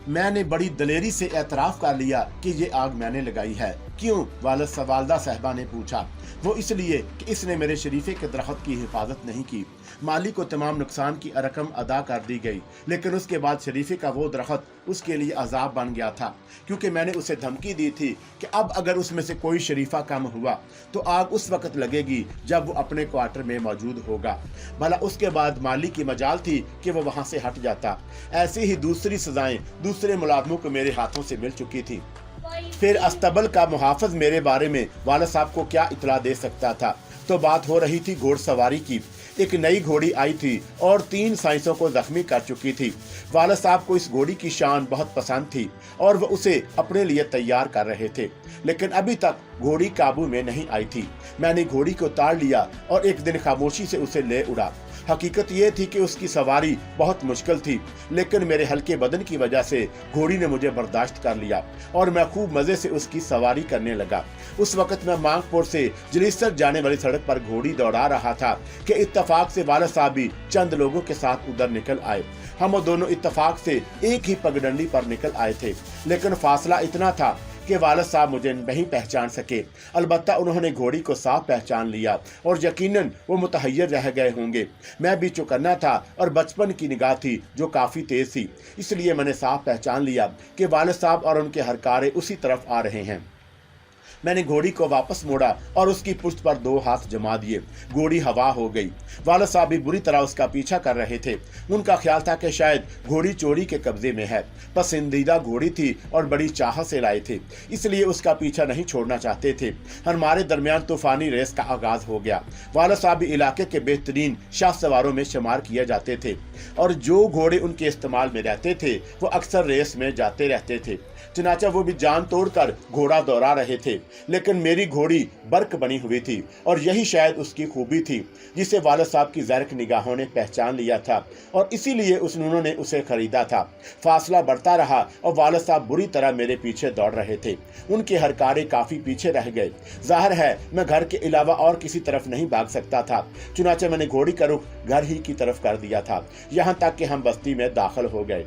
मैंने बड़ी दलेरी से एतराफ कर लिया कि ये आग मैंने लगाई है। क्यों? वालदा साहबा ने पूछा। वो इसलिए कि इसने मेरे शरीफे के दरख्त की हिफाजत नहीं की। माली को तमाम नुकसान की रकम अदा कर दी गई, लेकिन उसके बाद शरीफे का वो दरख्त उसके लिए अजाब बन गया था, क्योंकि मैंने उसे धमकी दी थी कि अब अगर उसमें से कोई शरीफा कम हुआ तो आग उस वक्त लगेगी जब वो अपने क्वार्टर में मौजूद होगा। भला उसके बाद माली की मजाल थी कि वो वहां से हट जाता। ऐसी ही दूसरी सजाएं दूसरे मुलाजमों को मेरे हाथों से मिल चुकी थी। फिर अस्तबल का मुहाफिज मेरे बारे में वालिद साहब को क्या इतला दे सकता था? तो बात हो रही थी घोड़सवारी की। एक नई घोड़ी आई थी और 3 साइंसों को जख्मी कर चुकी थी। वालिद साहब को इस घोड़ी की शान बहुत पसंद थी और वो उसे अपने लिए तैयार कर रहे थे, लेकिन अभी तक घोड़ी काबू में नहीं आई थी। मैंने घोड़ी को ताड़ लिया और एक दिन खामोशी से उसे ले उड़ा। हकीकत ये थी कि उसकी सवारी बहुत मुश्किल थी, लेकिन मेरे हल्के बदन की वजह से घोड़ी ने मुझे बर्दाश्त कर लिया और मैं खूब मजे से उसकी सवारी करने लगा। उस वक्त मैं मांगपुर से जलीसर जाने वाली सड़क पर घोड़ी दौड़ा रहा था कि इत्तफाक से वालिद साहब भी चंद लोगों के साथ उधर निकल आए। हम दोनों इत्तफाक से एक ही पगडंडी पर निकल आए थे, लेकिन फासला इतना था कि वालिद साहब मुझे नहीं पहचान सके। अलबत्ता उन्होंने घोड़ी को साफ पहचान लिया और यकीनन वो मुतहय्यर रह गए होंगे। मैं भी चौकन्ना था और बचपन की निगाह थी जो काफ़ी तेज थी, इसलिए मैंने साफ पहचान लिया कि वालिद साहब और उनके हरकारे उसी तरफ आ रहे हैं। मैंने घोड़ी को वापस मोड़ा और उसकी पुश्त पर 2 हाथ जमा दिए। घोड़ी हवा हो गई। वालिद साहब भी बुरी तरह उसका पीछा कर रहे थे। उनका ख्याल था कि शायद घोड़ी चोरी के कब्जे में है। पसंदीदा घोड़ी थी और बड़ी चाह से लाए थे, इसलिए उसका पीछा नहीं छोड़ना चाहते थे। हमारे दरमियान तूफानी रेस का आगाज हो गया। वालिद साहब भी इलाके के बेहतरीन शाह सवारों में शुमार किए जाते थे और जो घोड़े उनके इस्तेमाल में रहते थे वो अक्सर रेस में जाते रहते थे। चनाचा वो भी जान तोड़कर घोड़ा दौड़ा रहे थे, लेकिन मेरी घोड़ी बर्क बनी हुई थी और यही शायद उसकी खूबी थी जिसे वालिद साहब की ज़रक निगाहों ने पहचान लिया था और इसीलिए उन्होंने उसे खरीदा था। फासला बढ़ता रहा और वालिद साहब बुरी तरह मेरे पीछे दौड़ रहे थे। उनके हरकारे काफ़ी पीछे रह गए। जाहिर है मैं घर के अलावा और किसी तरफ नहीं भाग सकता था, चुनाचे मैंने घोड़ी का रुख घर ही की तरफ कर दिया था, यहाँ तक कि हम बस्ती में दाखिल हो गए।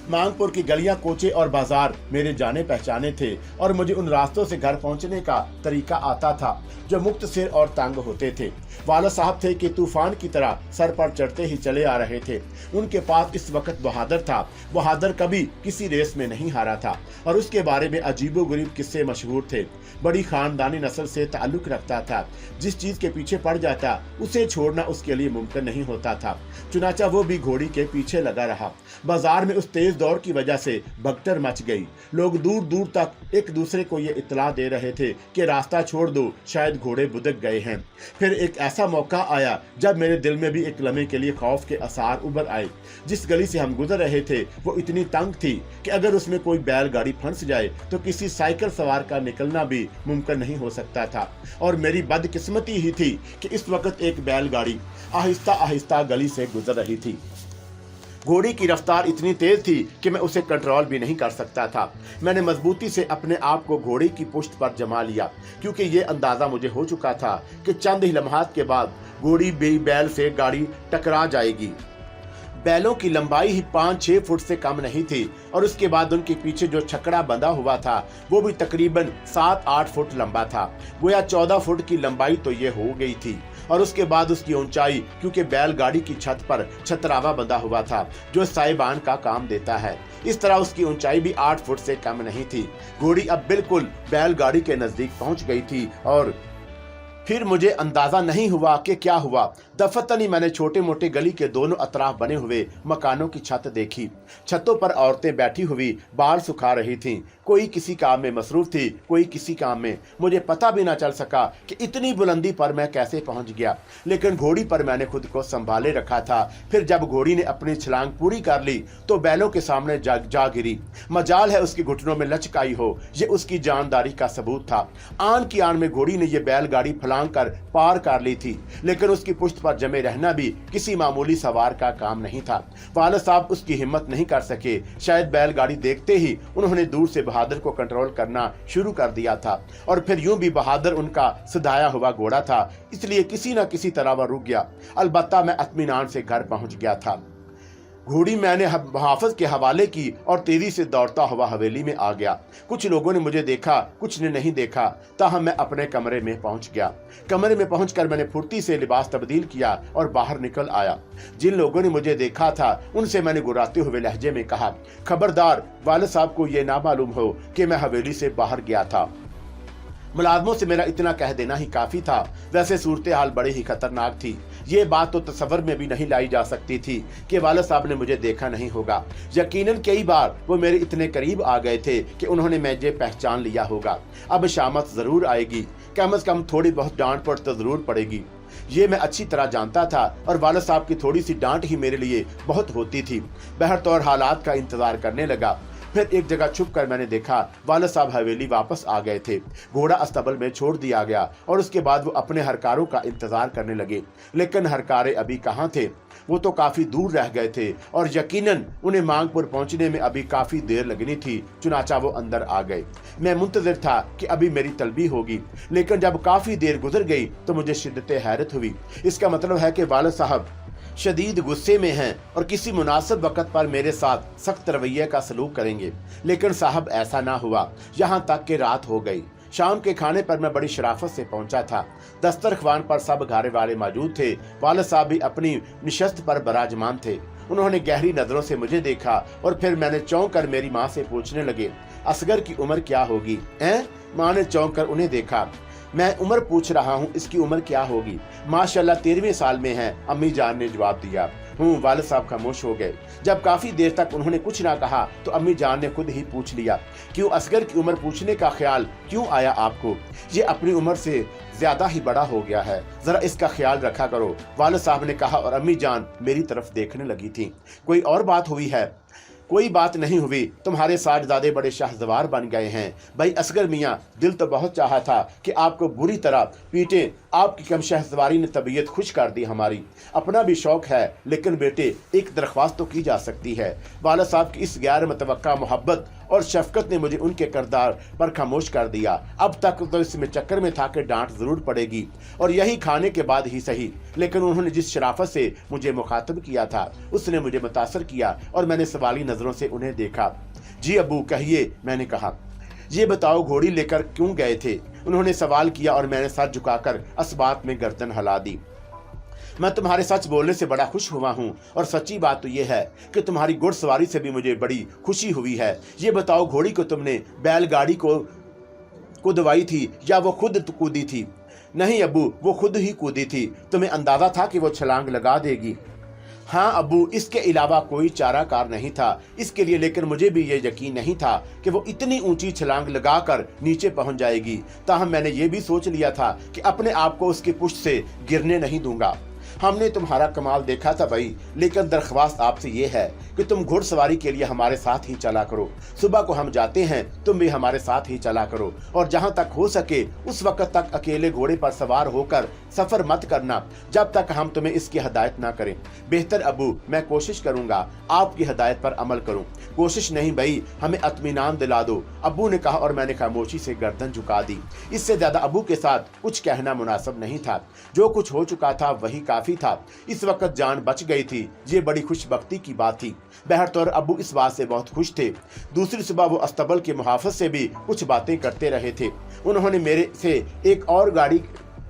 मांगपुर की गलियां, कोचे और बाजार मेरे जाने पहचाने थे और मुझे उन रास्तों से घर पहुंचने का तरीका आता था जो मुख्तसर और तंग होते थे। वालिद साहब थे कि तूफान की तरह सर पर चढ़ते ही चले आ रहे थे। उनके पास इस वक्त बहादुर था। बहादुर कभी किसी रेस में नहीं हारा था और उसके बारे में अजीबोगरीब किस्से मशहूर थे। बड़ी खानदानी नस्ल से ताल्लुक रखता था। जिस चीज के पीछे पड़ जाता उसे छोड़ना उसके लिए मुमकिन नहीं होता था। चुनाचा वो भी घोड़ी के पीछे लगा रहा। बाजार में उस तेज दौड़ की वजह से भगदड़ मच गई। लोग दूर दूर तक एक दूसरे को ये इत्तला दे रहे थे कि रास्ता छोड़ दो, शायद घोड़े बुदक गए हैं। फिर एक ऐसा मौका आया जब मेरे दिल में भी एक लम्हे के लिए खौफ के आसार उभर आए। जिस गली से हम गुजर रहे थे वो इतनी तंग थी कि अगर उसमें कोई बैलगाड़ी फंस जाए तो किसी साइकिल सवार का निकलना भी मुमकिन नहीं हो सकता था। और मेरी बदकिस्मती ही थी कि इस वक्त एक बैलगाड़ी आहिस्ता आहिस्ता गली से गुजर रही थी। घोड़ी की रफ्तार इतनी तेज थी कि मैं उसे कंट्रोल भी नहीं कर सकता था। मैंने मजबूती से अपने आप को घोड़ी की पुश्त पर जमा लिया, क्योंकि ये अंदाजा मुझे हो चुका था कि चंद ही लम्हात के बाद घोड़ी बैल से गाड़ी टकरा जाएगी। बैलों की लंबाई ही 5-6 फुट से कम नहीं थी और उसके बाद उनके पीछे जो छकड़ा बंधा हुआ था वो भी तकरीबन 7-8 फुट लंबा था। गोया 14 फुट की लंबाई तो ये हो गई थी और उसके बाद उसकी ऊंचाई, क्योंकि बैलगाड़ी की छत पर छतरावा बंधा हुआ था जो साइबान का काम देता है, इस तरह उसकी ऊंचाई भी 8 फुट से कम नहीं थी। घोड़ी अब बिल्कुल बैलगाड़ी के नजदीक पहुंच गई थी और फिर मुझे अंदाजा नहीं हुआ कि क्या हुआ। दफतन ही मैंने छोटे मोटे गली के दोनों अतराफ बने हुए मकानों की छत देखी। छतों पर औरतें बैठी हुई बाल सुखा रही थीं। कोई किसी काम में मसरूफ थी, कोई किसी काम में। मुझे पता भी ना चल सका कि इतनी बुलंदी पर मैं कैसे पहुंच गया, लेकिन घोड़ी पर मैंने खुद को संभाले रखा था। फिर जब घोड़ी ने अपनी छलांग पूरी कर ली तो बैलों के सामने जा गिरी। मजाल है उसके घुटनों में लचक आई हो, ये उसकी जानदारी का सबूत था। आन की आन में घोड़ी ने यह बैलगाड़ी फलांग कर पार कर ली थी, लेकिन उसकी पुश्त पर जमे रहना भी किसी मामूली सवार का काम नहीं था। वालिद साहब उसकी हिम्मत नहीं कर सके। शायद बैलगाड़ी देखते ही उन्होंने दूर से बहादुर को कंट्रोल करना शुरू कर दिया था, और फिर यूं भी बहादुर उनका सदाया हुआ घोड़ा था, इसलिए किसी न किसी तरह वह रुक गया। अलबत्ता मैं इत्मीनान से घर पहुंच गया था। घोड़ी मैंने हाफिज के हवाले की और तेजी से दौड़ता हुआ हवेली में आ गया। कुछ लोगों ने मुझे देखा, कुछ ने नहीं देखा। ताहम मैं अपने कमरे में पहुंच गया। कमरे में पहुंचकर मैंने फुर्ती से लिबास तब्दील किया और बाहर निकल आया। जिन लोगों ने मुझे देखा था उनसे मैंने गुर्राते हुए लहजे में कहा, खबरदार वालिद साहब को यह ना मालूम हो कि मैं हवेली से बाहर गया था। मुलाजमों से मेरा इतना कह देना ही काफी था। वैसे सूरत हाल बड़ी ही खतरनाक थी। ये बात तो तसव्वुर में भी नहीं लाई जा सकती थी कि वालिद साहब ने मुझे देखा नहीं होगा। यकीनन कई बार वो मेरे इतने करीब आ गए थे कि उन्होंने मुझे पहचान लिया होगा। अब शामत जरूर आएगी, कम से कम थोड़ी बहुत डांट पड़ तो जरूर पड़ेगी। ये मैं अच्छी तरह जानता था, और वालिद साहब की थोड़ी सी डांट ही मेरे लिए बहुत होती थी। बहरतौर हालात का इंतजार करने लगा। फिर एक जगह छुप कर मैंने देखा वालिद साहब हवेली वापस आ गए थे। घोड़ा अस्तबल में छोड़ दिया गया और उसके बाद वो अपने हरकारों का इंतजार करने लगे। लेकिन हरकारे अभी कहाँ थे? वो तो काफी दूर रह गए थे और यकीनन उन्हें मांगपुर पहुंचने में अभी काफी देर लगनी थी। चुनाचा वो अंदर आ गए। मैं मुंतजिर था कि अभी मेरी तलबी होगी, लेकिन जब काफी देर गुजर गई तो मुझे शिद्दत हैरत हुई। इसका मतलब है कि वालिद साहब शदीद गुस्से में हैं और किसी मुनासिब वक्त पर मेरे साथ सख्त रवैये का सलूक करेंगे। लेकिन साहब ऐसा ना हुआ। यहाँ तक कि रात हो गई। शाम के खाने पर मैं बड़ी शराफत से पहुंचा था। दस्तरख्वान पर सब घरे वाले मौजूद थे। वालिद साहब भी अपनी निशस्त पर बराजमान थे। उन्होंने गहरी नजरों से मुझे देखा और फिर मैंने चौंक कर मेरी माँ से पूछने लगे, असगर की उम्र क्या होगी? माँ ने चौंक कर उन्हें देखा। मैं उम्र पूछ रहा हूँ, इसकी उम्र क्या होगी? माशाल्लाह 13वें साल में है, अम्मी जान ने जवाब दिया। वालिद साहब खामोश हो गए। जब काफी देर तक उन्होंने कुछ ना कहा तो अम्मी जान ने खुद ही पूछ लिया, क्यों असगर की उम्र पूछने का ख्याल क्यों आया आपको? ये अपनी उम्र से ज्यादा ही बड़ा हो गया है, जरा इसका ख्याल रखा करो, वालिद साहब ने कहा और अम्मी जान मेरी तरफ देखने लगी थी। कोई और बात हुई है? कोई बात नहीं हुई। तुम्हारे साजदादे बड़े शाहजवार बन गए हैं। भाई असगर मियाँ, दिल तो बहुत चाहा था कि आपको बुरी तरह पीटे। आपकी कम शहसवारी ने तबीयत खुश कर दी हमारी। अपना भी शौक है, लेकिन बेटे एक दरख्वास्त तो की जा सकती है। वालिद साहब की इस गैर मुतवक्का मोहब्बत और शफकत ने मुझे उनके किरदार पर खामोश कर दिया। अब तक तो इसमें चक्कर में था कि डांट जरूर पड़ेगी, और यही खाने के बाद ही सही। लेकिन उन्होंने जिस शराफत से मुझे मुखातब किया था उसने मुझे मुतासर किया और मैंने सवाली नजरों से उन्हें देखा। जी अबू कहिए, मैंने कहा। ये बताओ घोड़ी लेकर क्यों गए थे? उन्होंने सवाल किया और मैंने सर झुकाकर असबात में गर्दन हिला दी। मैं तुम्हारे सच बोलने से बड़ा खुश हुआ हूँ, और सच्ची बात तो यह है कि तुम्हारी घुड़सवारी से भी मुझे बड़ी खुशी हुई है। ये बताओ घोड़ी को तुमने बैलगाड़ी को कुदवाई थी या वो खुद कूदी थी? नहीं अबू, वो खुद ही कूदी थी। तुम्हें अंदाजा था कि वो छलांग लगा देगी? हाँ अबू, इसके अलावा कोई चाराकार नहीं था इसके लिए, लेकिन मुझे भी ये यकीन नहीं था कि वो इतनी ऊंची छलांग लगाकर नीचे पहुंच जाएगी। ताहम मैंने ये भी सोच लिया था कि अपने आप को उसकी पुश्त से गिरने नहीं दूंगा। हमने तुम्हारा कमाल देखा था भाई, लेकिन दरख्वास्त आपसे ये है कि तुम घुड़सवारी के लिए हमारे साथ ही चला करो। सुबह को हम जाते हैं, तुम भी हमारे साथ ही चला करो, और जहां तक हो सके उस वक्त तक अकेले घोड़े पर सवार होकर सफर मत करना जब तक हम तुम्हें इसकी हदायत ना करें। बेहतर अबू, मैं कोशिश करूंगा आपकी हदायत पर अमल करूं। कोशिश नहीं भाई, हमें इत्मीनान दिला दो, अबू ने कहा, और मैंने खामोशी से गर्दन झुका दी। इससे ज्यादा अबू के साथ कुछ कहना मुनासिब नहीं था। जो कुछ हो चुका था वही काफी था। इस वक्त जान बच गई थी, ये बड़ी खुशबख्ती की बात थी। बहरतौर अबू इस बात से बहुत खुश थे। दूसरी सुबह वो अस्तबल के मुहाफिज से भी कुछ बातें करते रहे थे। उन्होंने मेरे से एक और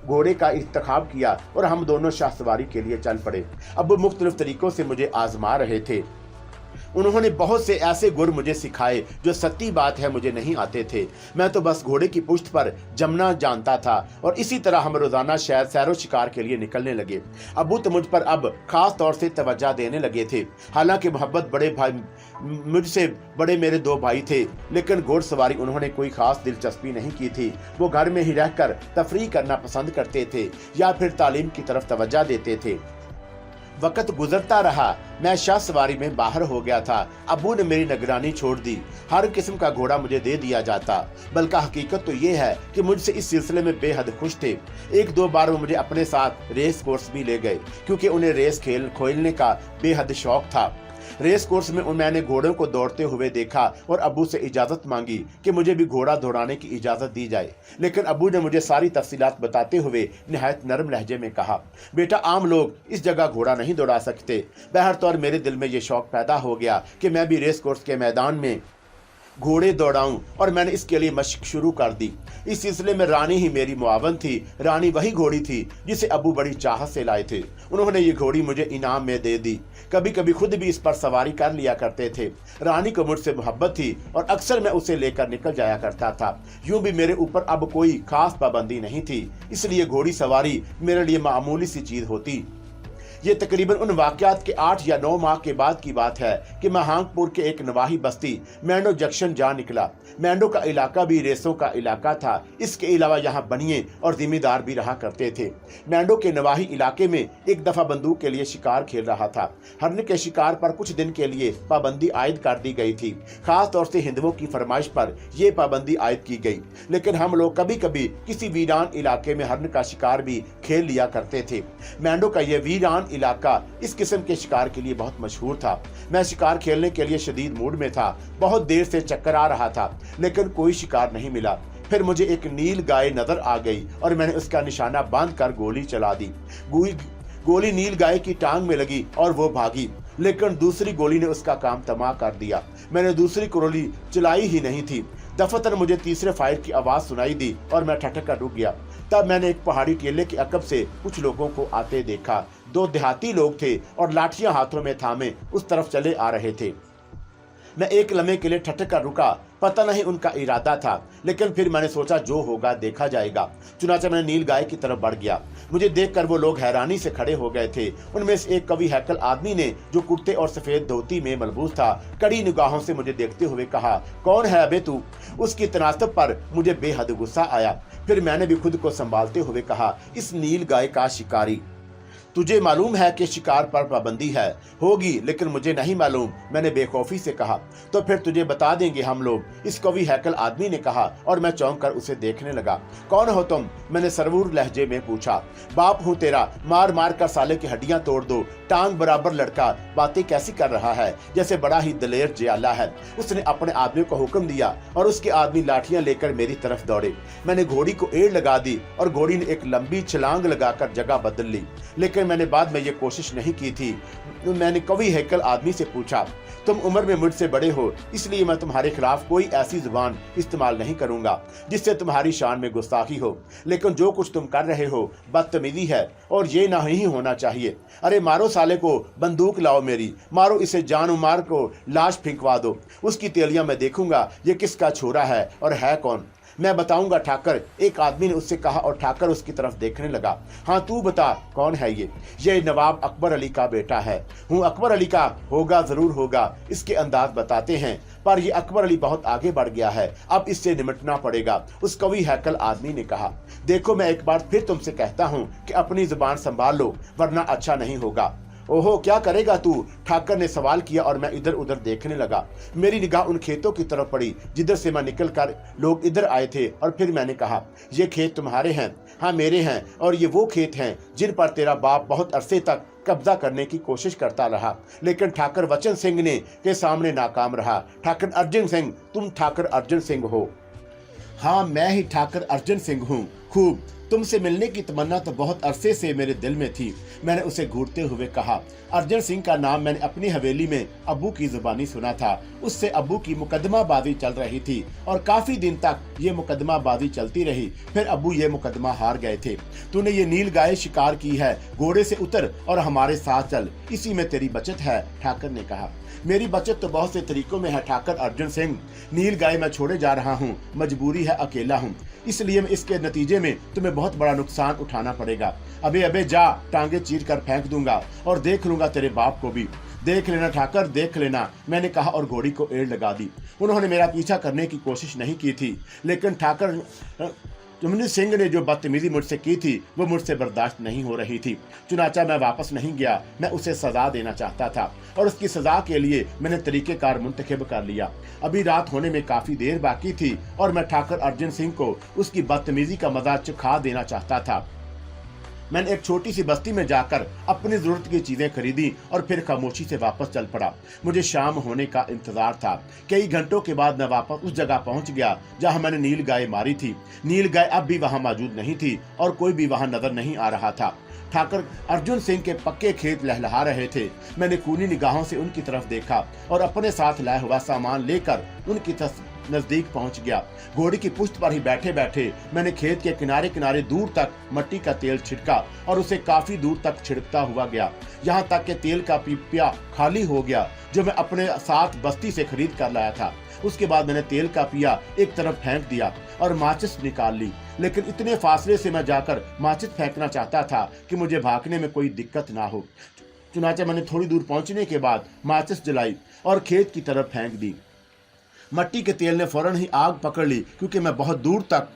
घोड़े का इंतखाब किया और हम दोनों शाहसवारी के लिए चल पड़े। अबू मुख्तलिफ तरीकों से मुझे आजमा रहे थे। उन्होंने बहुत से ऐसे गुर मुझे सिखाए जो सच्ची बात है मुझे नहीं आते थे। मैं तो बस घोड़े की पुश्त पर जमना जानता था और इसी तरह हम रोजाना शहर सैरो शिकार के लिए निकलने लगे। अबू तो मुझ पर अब खास तौर से तवज्जो देने लगे थे। हालांकि मोहब्बत बड़े भाई मुझसे बड़े मेरे 2 भाई थे, लेकिन घोड़सवारी उन्होंने कोई खास दिलचस्पी नहीं की थी। वो घर में ही रहकर तफरीह करना पसंद करते थे या फिर तालीम की तरफ तवज्जो देते थे। वक्त गुजरता रहा, मैं शाह सवारी में बाहर हो गया था। अबू ने मेरी निगरानी छोड़ दी। हर किस्म का घोड़ा मुझे दे दिया जाता, बल्कि हकीकत तो ये है कि मुझसे इस सिलसिले में बेहद खुश थे। 1-2 बार वो मुझे अपने साथ रेस कोर्स भी ले गए, क्योंकि उन्हें रेस खेलने का बेहद शौक था। रेस कोर्स में मैंने घोड़ों को दौड़ते हुए देखा और अबू से इजाजत मांगी कि मुझे भी घोड़ा दौड़ाने की इजाजत दी जाए, लेकिन अबू ने मुझे सारी तफसीलात बताते हुए निहायत नरम लहजे में कहा, बेटा आम लोग इस जगह घोड़ा नहीं दौड़ा सकते। बहरतौर मेरे दिल में ये शौक पैदा हो गया कि मैं भी रेस कोर्स के मैदान में घोड़े दौड़ाऊं और मैंने इसके लिए मशक शुरू कर दी। इस सिलसिले में रानी ही मेरी मुआवन थी। रानी वही घोड़ी थी जिसे अबू बड़ी चाहत से लाए थे। उन्होंने ये घोड़ी मुझे इनाम में दे दी। कभी कभी खुद भी इस पर सवारी कर लिया करते थे। रानी को मुझसे मोहब्बत थी और अक्सर मैं उसे लेकर निकल जाया करता था। यूं भी मेरे ऊपर अब कोई खास पाबंदी नहीं थी, इसलिए घोड़ी सवारी मेरे लिए मामूली सी चीज होती। ये तकरीबन उन वाक़यात के 8 या 9 माह के बाद की बात है कि मैं हांगपुर के एक नवाही बस्ती मैंडो जंक्शन जा निकला। मैंडो का इलाका भी रेसों का इलाका था। इसके अलावा यहाँ बनिए और जिम्मेदार भी रहा करते थे। मैंडो के नवाही इलाके में एक दफा बंदूक के लिए शिकार खेल रहा था। हरन के शिकार पर कुछ दिन के लिए पाबंदी आयद कर दी गई थी। खास तौर से हिंदुओं की फरमाइश पर यह पाबंदी आयद की गई, लेकिन हम लोग कभी कभी किसी वीरान इलाके में हरन का शिकार भी खेल लिया करते थे। मैंडो का यह वीरान इलाका इस किस्म के शिकार के लिए बहुत मशहूर था। मैं शिकार खेलने के लिए शदीद मूड में था। बहुत देर से चक्कर आ रहा था, लेकिन कोई शिकार नहीं मिला। फिर मुझे एक नील गाय नजर आ गई और मैंने उसका निशाना बांध कर गोली चला दी। गोली नील गाय की टांग में लगी और वो भागी, लेकिन दूसरी गोली ने उसका काम तमाम कर दिया। मैंने दूसरी गोली चलाई ही नहीं थी। दफतर मुझे तीसरे फायर की आवाज सुनाई दी और मैं ठठक कर रुक गया। तब मैंने एक पहाड़ी टीले के अकब से कुछ लोगों को आते देखा। 2 देहाती लोग थे और लाठियां हाथों में थामे उस तरफ चले आ रहे थे। मैं एक लम्हे के लिए ठठक कर रुका। पता नहीं उनका इरादा था, लेकिन फिर मैंने सोचा जो होगा देखा जाएगा। चुनाचे मैं नील गाय की तरफ बढ़ गया। मुझे देखकर वो लोग हैरानी से खड़े हो गए थे। उनमें से एक कवि हैकल आदमी ने, जो कुर्ते और सफेद धोती में मलबूस था, कड़ी निगाहों से मुझे देखते हुए कहा, कौन है अबे तू? उसकी तनासब पर मुझे बेहद गुस्सा आया। फिर मैंने भी खुद को संभालते हुए कहा, इस नील गाय का शिकारी, तुझे मालूम है कि शिकार पर पाबंदी है? होगी, लेकिन मुझे नहीं मालूम, मैंने बेखौफी से कहा। तो फिर तुझे बता देंगे हम लोग, इस कवि हैकल आदमी ने कहा, और मैं चौंक कर उसे देखने लगा। कौन हो तुम? मैंने सरवूर लहजे में पूछा। बाप हूँ तेरा, मार मार कर साले की हड्डियां तोड़ दो। टांग बराबर लड़का बातें कैसी कर रहा है, जैसे बड़ा ही दलेर जियाला है। उसने अपने आदमी को हुक्म दिया और उसके आदमी लाठियां लेकर मेरी तरफ दौड़े। मैंने घोड़ी को एड़ लगा दी और घोड़ी ने एक लंबी छलांग लगाकर जगह बदल ली, लेकिन मैंने बाद में ये कोशिश नहीं की थी। मैंने कवि हैकल आदमी से पूछा, तुम उम्र में मुझसे बड़े हो, इसलिए मैं तुम्हारे खिलाफ कोई ऐसी जुबान इस्तेमाल नहीं करूंगा जिससे तुम्हारी शान में गुस्ताखी हो, लेकिन जो कुछ तुम कर रहे हो बदतमीजी है और ये नहीं होना चाहिए। अरे मारो साले को, बंदूक लाओ मेरी, मारो इसे, जान मार को लाश फेंकवा दो। उसकी तेलियां मैं देखूंगा ये किसका छोरा है और है कौन। मैं बताऊंगा ठाकर, एक आदमी ने उससे कहा और ठाकर उसकी तरफ देखने लगा। हाँ तू बता, कौन है ये नवाब अकबर अली का बेटा है। हूँ अकबर अली का, होगा जरूर होगा, इसके अंदाज बताते हैं, पर ये अकबर अली बहुत आगे बढ़ गया है, अब इससे निपटना पड़ेगा। उस कवि हैकल आदमी ने कहा, देखो मैं एक बार फिर तुमसे कहता हूँ कि अपनी जुबान संभाल लो, वरना अच्छा नहीं होगा। ओहो, क्या करेगा तू? ठाकर ने सवाल किया और मैं इधर उधर देखने लगा। मेरी निगाह उन खेतों की तरफ पड़ी जिधर से मैं निकलकर लोग इधर आए थे, और फिर मैंने कहा, ये खेत तुम्हारे हैं? हाँ मेरे हैं, और ये वो खेत हैं जिन पर तेरा बाप बहुत अरसे तक कब्जा करने की कोशिश करता रहा, लेकिन ठाकर वचन सिंह ने के सामने नाकाम रहा। ठाकर अर्जुन सिंह, तुम ठाकर अर्जुन सिंह हो? हाँ मैं ही ठाकर अर्जुन सिंह हूँ। खूब, तुमसे मिलने की तमन्ना तो बहुत अरसे से मेरे दिल में थी। मैंने उसे घूरते हुए कहा। अर्जुन सिंह का नाम मैंने अपनी हवेली में अब्बू की जुबानी सुना था। उससे अब्बू की मुकदमाबाजी चल रही थी और काफी दिन तक ये मुकदमाबाजी चलती रही। फिर अब्बू ये मुकदमा हार गए थे। तूने ये नील गाय शिकार की है, घोड़े से उतर और हमारे साथ चल, इसी में तेरी बचत है, ठाकर ने कहा। मेरी बचत तो बहुत से तरीकों में है ठाकर अर्जुन सिंह। नील गाय मैं छोड़े जा रहा हूँ, मजबूरी है, अकेला हूँ, इसलिए इसके नतीजे में तुम्हें बहुत बड़ा नुकसान उठाना पड़ेगा। अबे अबे जा, टांगे चीर कर फेंक दूंगा और देख लूंगा तेरे बाप को भी। देख लेना ठाकर, देख लेना, मैंने कहा और घोड़ी को एड़ लगा दी। उन्होंने मेरा पीछा करने की कोशिश नहीं की थी, लेकिन ठाकर चुमनी सिंह ने जो बदतमीजी मुझसे की थी वो मुझसे बर्दाश्त नहीं हो रही थी। चुनाचा मैं वापस नहीं गया। मैं उसे सजा देना चाहता था और उसकी सजा के लिए मैंने तरीकेकार मुंतखब कर लिया। अभी रात होने में काफी देर बाकी थी और मैं ठाकर अर्जुन सिंह को उसकी बदतमीजी का मजा चखा देना चाहता था। मैंने एक छोटी सी बस्ती में जाकर अपनी जरूरत की चीजें खरीदी और फिर खामोशी से वापस चल पड़ा। मुझे शाम होने का इंतजार था। कई घंटों के बाद मैं वापस उस जगह पहुंच गया जहां मैंने नील गाय मारी थी। नील गाय अब भी वहां मौजूद नहीं थी और कोई भी वहां नजर नहीं आ रहा था। ठाकर अर्जुन सिंह के पक्के खेत लहलहा रहे थे। मैंने खूनी निगाहों से उनकी तरफ देखा और अपने साथ लाया हुआ सामान लेकर उनकी नजदीक पहुंच गया। घोड़ी की पुश्त पर ही बैठे बैठे मैंने खेत के किनारे किनारे दूर तक मिट्टी का तेल छिड़का और उसे काफी दूर तक छिड़कता हुआ गया, यहाँ तक कि तेल का पिपिया खाली हो गया जो मैं अपने साथ बस्ती से खरीद कर लाया था। उसके बाद मैंने तेल का पिया एक तरफ फेंक दिया और माचिस निकाल ली, लेकिन इतने फासले से मैं जाकर माचिस फेंकना चाहता था कि मुझे भागने में कोई दिक्कत ना हो। चुनाचे मैंने थोड़ी दूर पहुंचने के बाद माचिस जलाई और खेत की तरफ फेंक दी। मिट्टी के तेल ने फौरन ही आग पकड़ ली, क्योंकि मैं बहुत दूर तक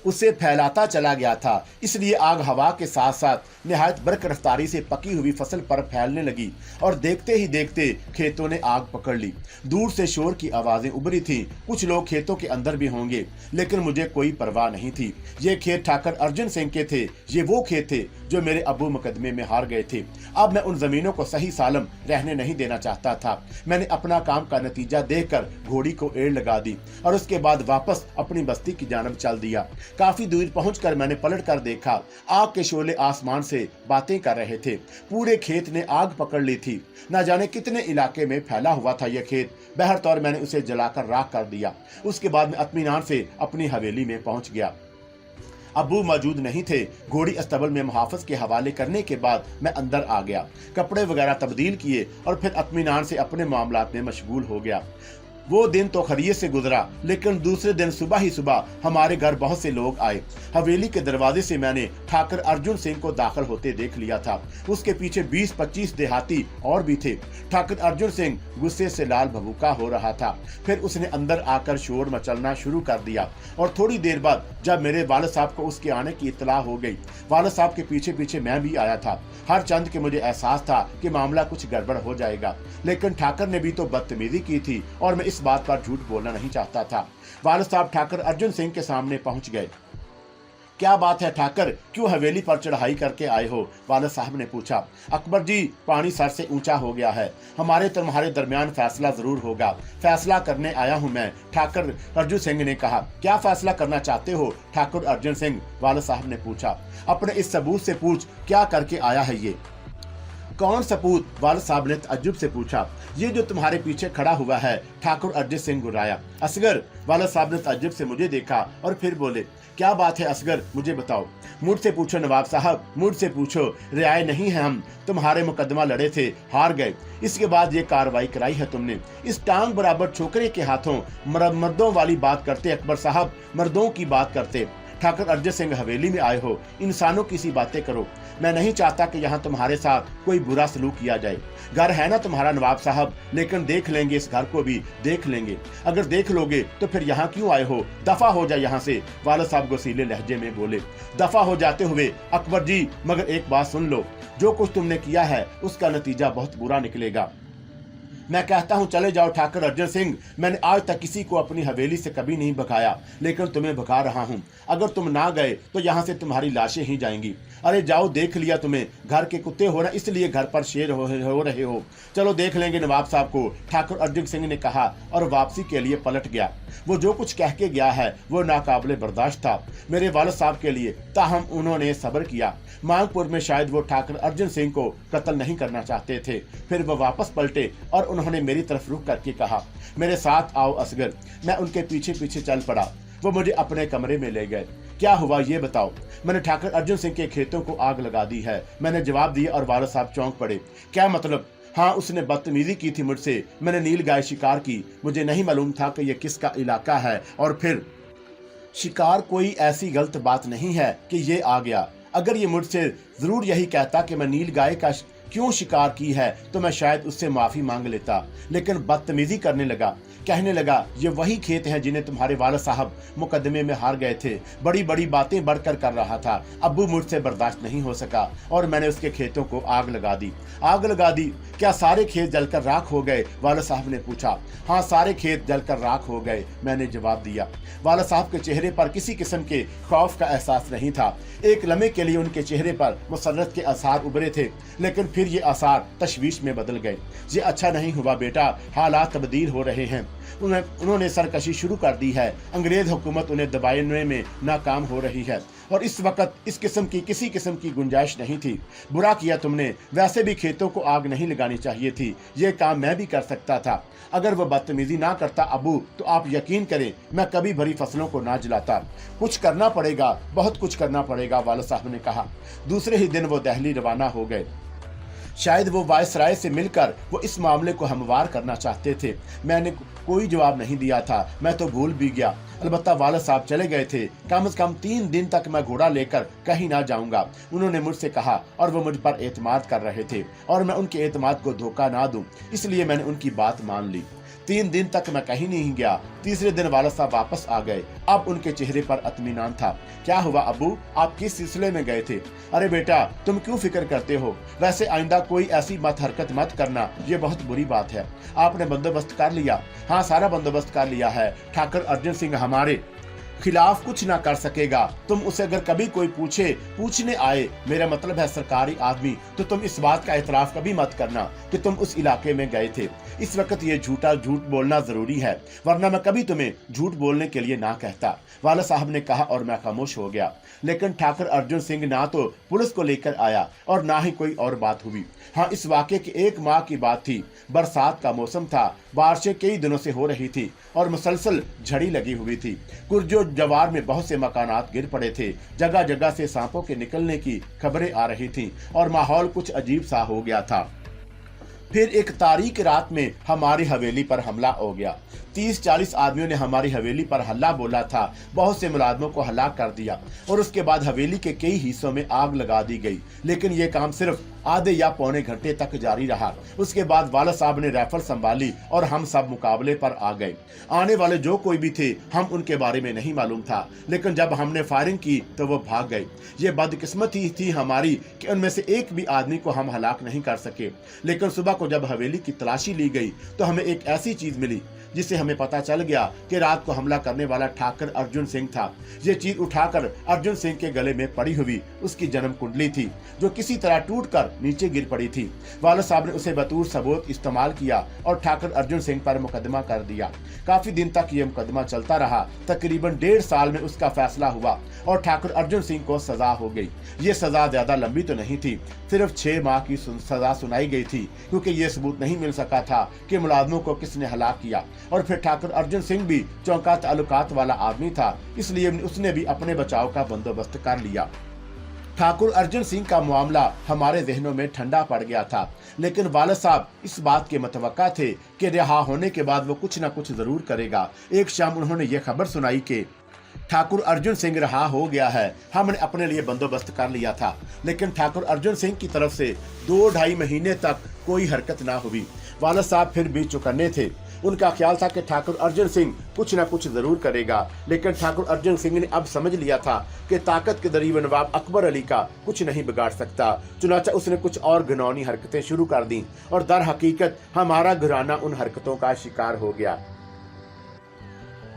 उसे फैलाता चला गया था। इसलिए आग हवा के साथ साथ निहायत बरक रफ्तारी से पकी हुई फसल पर फैलने लगी और देखते ही देखते खेतों ने आग पकड़ ली। दूर से शोर की आवाजें उभरी थीं। कुछ लोग खेतों के अंदर भी होंगे, लेकिन मुझे कोई परवाह नहीं थी। ये खेत ठाकर अर्जुन सिंह के थे। ये वो खेत थे जो मेरे अब्बू मुकदमे में हार गए थे। अब मैं उन जमीनों को सही सालम रहने नहीं देना चाहता था। मैंने अपना काम का नतीजा देखकर घोड़ी को एड़ लगा दी और उसके बाद वापस अपनी बस्ती की जानब चल दिया। काफी दूर पहुंचकर मैंने पलट कर देखा। आग के शोले आसमान से बातें कर रहे थे। पूरे खेत ने आग पकड़ ली थी। न जाने कितने इलाके में फैला हुआ था यह खेत। बहरतौर मैंने उसे जलाकर राख कर दिया। उसके बाद मैं इत्मीनान से अपनी हवेली में पहुंच गया। अब्बू मौजूद नहीं थे। घोड़ी अस्तबल में मुहाफिज के हवाले करने के बाद मैं अंदर आ गया, कपड़े वगैरह तब्दील किए और फिर इत्मीनान से अपने मामलात में मशगूल हो गया। वो दिन तो खैरियत से गुजरा, लेकिन दूसरे दिन सुबह ही सुबह हमारे घर बहुत से लोग आए। हवेली के दरवाजे से मैंने ठाकर अर्जुन सिंह को दाखिल होते देख लिया था। उसके पीछे 20-25 देहाती और भी थे। ठाकर अर्जुन सिंह गुस्से से लाल भभूका हो रहा था। फिर उसने अंदर आकर शोर मचलना शुरू कर दिया और थोड़ी देर बाद जब मेरे वालिद साहब को उसके आने की इत्तला हो गई, वालिद साहब के पीछे पीछे मैं भी आया था। हर चंद के मुझे एहसास था कि मामला कुछ गड़बड़ हो जाएगा, लेकिन ठाकर ने भी तो बदतमीजी की थी और मैं इस बात पर झूठ बोलना नहीं चाहता था। वालिद साहब ठाकर अर्जुन सिंह के सामने पहुंच गए। क्या बात है ठाकर, क्यों हवेली पर चढ़ाई करके आए हो? वालिद साहब ने पूछा। अकबर जी, पानी सर से ऊंचा हो गया है। हमारे तुम्हारे दरमियान फैसला जरूर होगा। फैसला करने आया हूं मैं, ठाकर अर्जुन सिंह ने कहा। क्या फैसला करना चाहते हो ठाकुर अर्जुन सिंह? वालिद साहब ने पूछा। अपने इस सबूत से पूछ, क्या करके आया है ये? कौन सबूत? वालिद साहब ने तअज्जुब से पूछा। ये जो तुम्हारे पीछे खड़ा हुआ है। ठाकुर अर्जुन सिंह गुर्राया। असगर? वालिद साहब ने तअज्जुब से मुझे देखा और फिर बोले, क्या बात है असगर, मुझे बताओ। मुझसे पूछो नवाब साहब, मुझसे पूछो। रियाए नहीं है हम, तुम्हारे मुकदमा लड़े थे, हार गए। इसके बाद ये कार्रवाई कराई है तुमने। इस टांग बराबर छोकरे के हाथों मर्दों वाली बात करते अकबर साहब, मर्दों की बात करते। ठाकुर अर्जुन सिंह हवेली में आए हो, इंसानों की सी बातें करो। मैं नहीं चाहता कि यहाँ तुम्हारे साथ कोई बुरा सलूक किया जाए। घर है ना तुम्हारा नवाब साहब, लेकिन देख लेंगे, इस घर को भी देख लेंगे। अगर देख लोगे तो फिर यहाँ क्यों आए हो? दफा हो जाए यहाँ से, वालिद साहब गोसीले लहजे में बोले। दफा हो जाते हुए अकबर जी, मगर एक बात सुन लो, जो कुछ तुमने किया है उसका नतीजा बहुत बुरा निकलेगा। मैं कहता हूँ चले जाओ ठाकुर अर्जुन सिंह, मैंने आज तक किसी को अपनी हवेली से कभी नहीं भगाया, लेकिन तुम्हें भगा रहा हूँ। अगर तुम ना गए तो यहाँ से तुम्हारी लाशें ही जाएंगी। अरे जाओ, देख लिया तुम्हें, घर के कुत्ते हो ना, इसलिए घर पर शेर हो रहे हो। चलो देख लेंगे नवाब साहब को, ठाकुर अर्जुन सिंह ने कहा और वापसी के लिए पलट गया। वो जो कुछ कह के गया है वो नाकाबिले बर्दाश्त था मेरे वालिद साहब के लिए, ताहम उन्होंने सब्र किया। मांगपुर में शायद वो ठाकुर अर्जुन सिंह को कत्ल नहीं करना चाहते थे। फिर वो वापस पलटे और उन्होंने मेरी तरफ रुख करके कहा, मेरे साथ आओ असगर। मैं उनके पीछे पीछे चल पड़ा। वो मुझे अपने कमरे में ले गए। क्या हुआ ये बताओ? मैंने ठाकुर अर्जुन सिंह के खेतों को आग लगा दी है, मैंने जवाब दिया और वालिद साहब चौंक पड़े। क्या मतलब? हाँ, उसने बदतमीजी की थी मुझसे, मैंने नील गाय शिकार की, मुझे नहीं मालूम था कि यह किसका इलाका है। और फिर शिकार कोई ऐसी गलत बात नहीं है कि ये आ गया। अगर ये मुझसे जरूर यही कहता कि मैं नील गाय का क्यों शिकार की है तो मैं शायद उससे माफी मांग लेता, लेकिन बदतमीजी करने लगा। कहने लगा, ये वही खेत हैं जिन्हें तुम्हारे वालिद साहब मुकदमे में हार गए थे। बड़ी बड़ी बातें बढ़कर कर रहा था। अब्बू मुझसे बर्दाश्त नहीं हो सका और मैंने उसके खेतों को आग लगा दी। आग लगा दी? क्या सारे खेत जलकर राख हो गए? वालिद साहब ने पूछा। हाँ, सारे खेत जलकर राख हो गए, मैंने जवाब दिया। वालिद साहब के चेहरे पर किसी किस्म के खौफ का एहसास नहीं था। एक लम्हे के लिए उनके चेहरे पर मुसर्रत के आसार उभरे थे, लेकिन फिर ये आसार तशवीश में बदल गए। ये अच्छा नहीं हुआ बेटा, हालात तब्दील हो रहे हैं। उन्होंने सरकशी शुरू कर दी है। अंग्रेज हुकूमत उन्हें दबाने में नाकाम हो रही है और इस वक्त इस किस्म की किसी किस्म की गुंजाइश नहीं थी। बुरा किया तुमने, वैसे भी खेतों को आग नहीं लगानी चाहिए थी, ये काम मैं भी कर सकता था। अगर वह बदतमीजी ना करता अबू, तो आप यकीन करें मैं कभी भरी फसलों को ना जलाता। कुछ करना पड़ेगा, बहुत कुछ करना पड़ेगा, वालिद साहब ने कहा। दूसरे ही दिन वो दिल्ली रवाना हो गए। शायद वो वायसराय से मिलकर वो इस मामले को हमवार करना चाहते थे। मैंने कोई जवाब नहीं दिया था, मैं तो भूल भी गया। अलबत्ता वालिद साहब चले गए थे। कम से कम 3 दिन तक मैं घोड़ा लेकर कहीं ना जाऊंगा, उन्होंने मुझसे कहा, और वो मुझ पर एतमाद कर रहे थे और मैं उनके एतमाद को धोखा ना दूं, इसलिए मैंने उनकी बात मान ली। 3 दिन तक मैं कहीं नहीं गया। तीसरे दिन वालिद साहब वापस आ गए। अब उनके चेहरे पर इत्मीनान था। क्या हुआ अब्बू, आप किस सिलसिले में गए थे? अरे बेटा, तुम क्यों फिक्र करते हो? वैसे आइंदा कोई ऐसी हरकत मत करना, ये बहुत बुरी बात है। आपने बंदोबस्त कर लिया? हाँ, सारा बंदोबस्त कर लिया है। ठाकुर अर्जुन सिंह हमारे खिलाफ कुछ ना कर सकेगा। तुम उसे अगर कभी कोई पूछने आए, मेरा मतलब है सरकारी आदमी, तो तुम इस बात का एतराफ कभी मत करना कि तुम उस इलाके में गए थे। इस वक्त ये झूठ बोलना जरूरी है, वरना मैं कभी तुम्हें झूठ बोलने के लिए ना कहता, वालिद साहब ने कहा और मैं खामोश हो गया। लेकिन ठाकुर अर्जुन सिंह ना तो पुलिस को लेकर आया और ना ही कोई और बात हुई। हाँ, इस वाक़े की 1 माह की बात थी। बरसात का मौसम था, बारिशें कई दिनों से हो रही थी और मुसलसल झड़ी लगी हुई थी। कुर्जो जवार में बहुत से मकानात गिर पड़े थे। जगह जगह से सांपों के निकलने की खबरें आ रही थीं और माहौल कुछ अजीब सा हो गया था। फिर एक तारीख रात में हमारी हवेली पर हमला हो गया। 30-40 आदमियों ने हमारी हवेली पर हल्ला बोला था, बहुत से मुलाजमों को हलाक कर दिया और उसके बाद हवेली के कई हिस्सों में आग लगा दी गई। लेकिन ये काम सिर्फ आधे या पौने घंटे तक जारी रहा। उसके बाद वालिद साहब ने राइफल संभाली और हम सब मुकाबले पर आ गए। आने वाले जो कोई भी थे, हम उनके बारे में नहीं मालूम था, लेकिन जब हमने फायरिंग की तो वो भाग गए। ये बदकिस्मती थी हमारी कि उनमें से एक भी आदमी को हम हलाक नहीं कर सके। लेकिन सुबह को जब हवेली की तलाशी ली गई तो हमें एक ऐसी चीज मिली जिससे हमें पता चल गया कि रात को हमला करने वाला ठाकुर अर्जुन सिंह था। ये चीज उठाकर अर्जुन सिंह के गले में पड़ी हुई उसकी जन्म कुंडली थी, जो किसी तरह टूटकर नीचे गिर पड़ी थी। वालिद साहब ने उसे बतौर सबूत इस्तेमाल किया और ठाकुर अर्जुन सिंह पर मुकदमा कर दिया। काफी दिन तक ये मुकदमा चलता रहा। तकरीबन 1.5 साल में उसका फैसला हुआ और ठाकुर अर्जुन सिंह को सजा हो गई। ये सजा ज्यादा लंबी तो नहीं थी, सिर्फ 6 माह की सजा सुनाई गई थी, क्योंकि ये सबूत नहीं मिल सका था कि मुलाजमों को किसने हलाक किया। और फिर ठाकुर अर्जुन सिंह भी चौंका ताल्लुकात वाला आदमी था, इसलिए उसने भी अपने बचाव का बंदोबस्त कर लिया। ठाकुर अर्जुन सिंह का मामला हमारे जहनों में ठंडा पड़ गया था, लेकिन वालिद साहब इस बात के मुतवक्का थे कि रिहा होने के बाद वो कुछ न कुछ जरूर करेगा। एक शाम उन्होंने ये खबर सुनाई कि ठाकुर अर्जुन सिंह रहा हो गया है। हमने अपने लिए बंदोबस्त कर लिया था, लेकिन ठाकुर अर्जुन सिंह की तरफ से 2-2.5 महीने तक कोई हरकत ना हुई। वालद साहब फिर भी चौकन्ने थे। उनका ख्याल था कि ठाकुर अर्जुन सिंह कुछ न कुछ जरूर करेगा, लेकिन ठाकुर अर्जुन सिंह ने अब समझ लिया था कि ताकत के दरीब नवाब अकबर अली का कुछ नहीं बिगाड़ सकता। चुनाचा उसने कुछ और घिनौनी हरकतें शुरू कर दी और दर हकीकत हमारा घराना उन हरकतों का शिकार हो गया।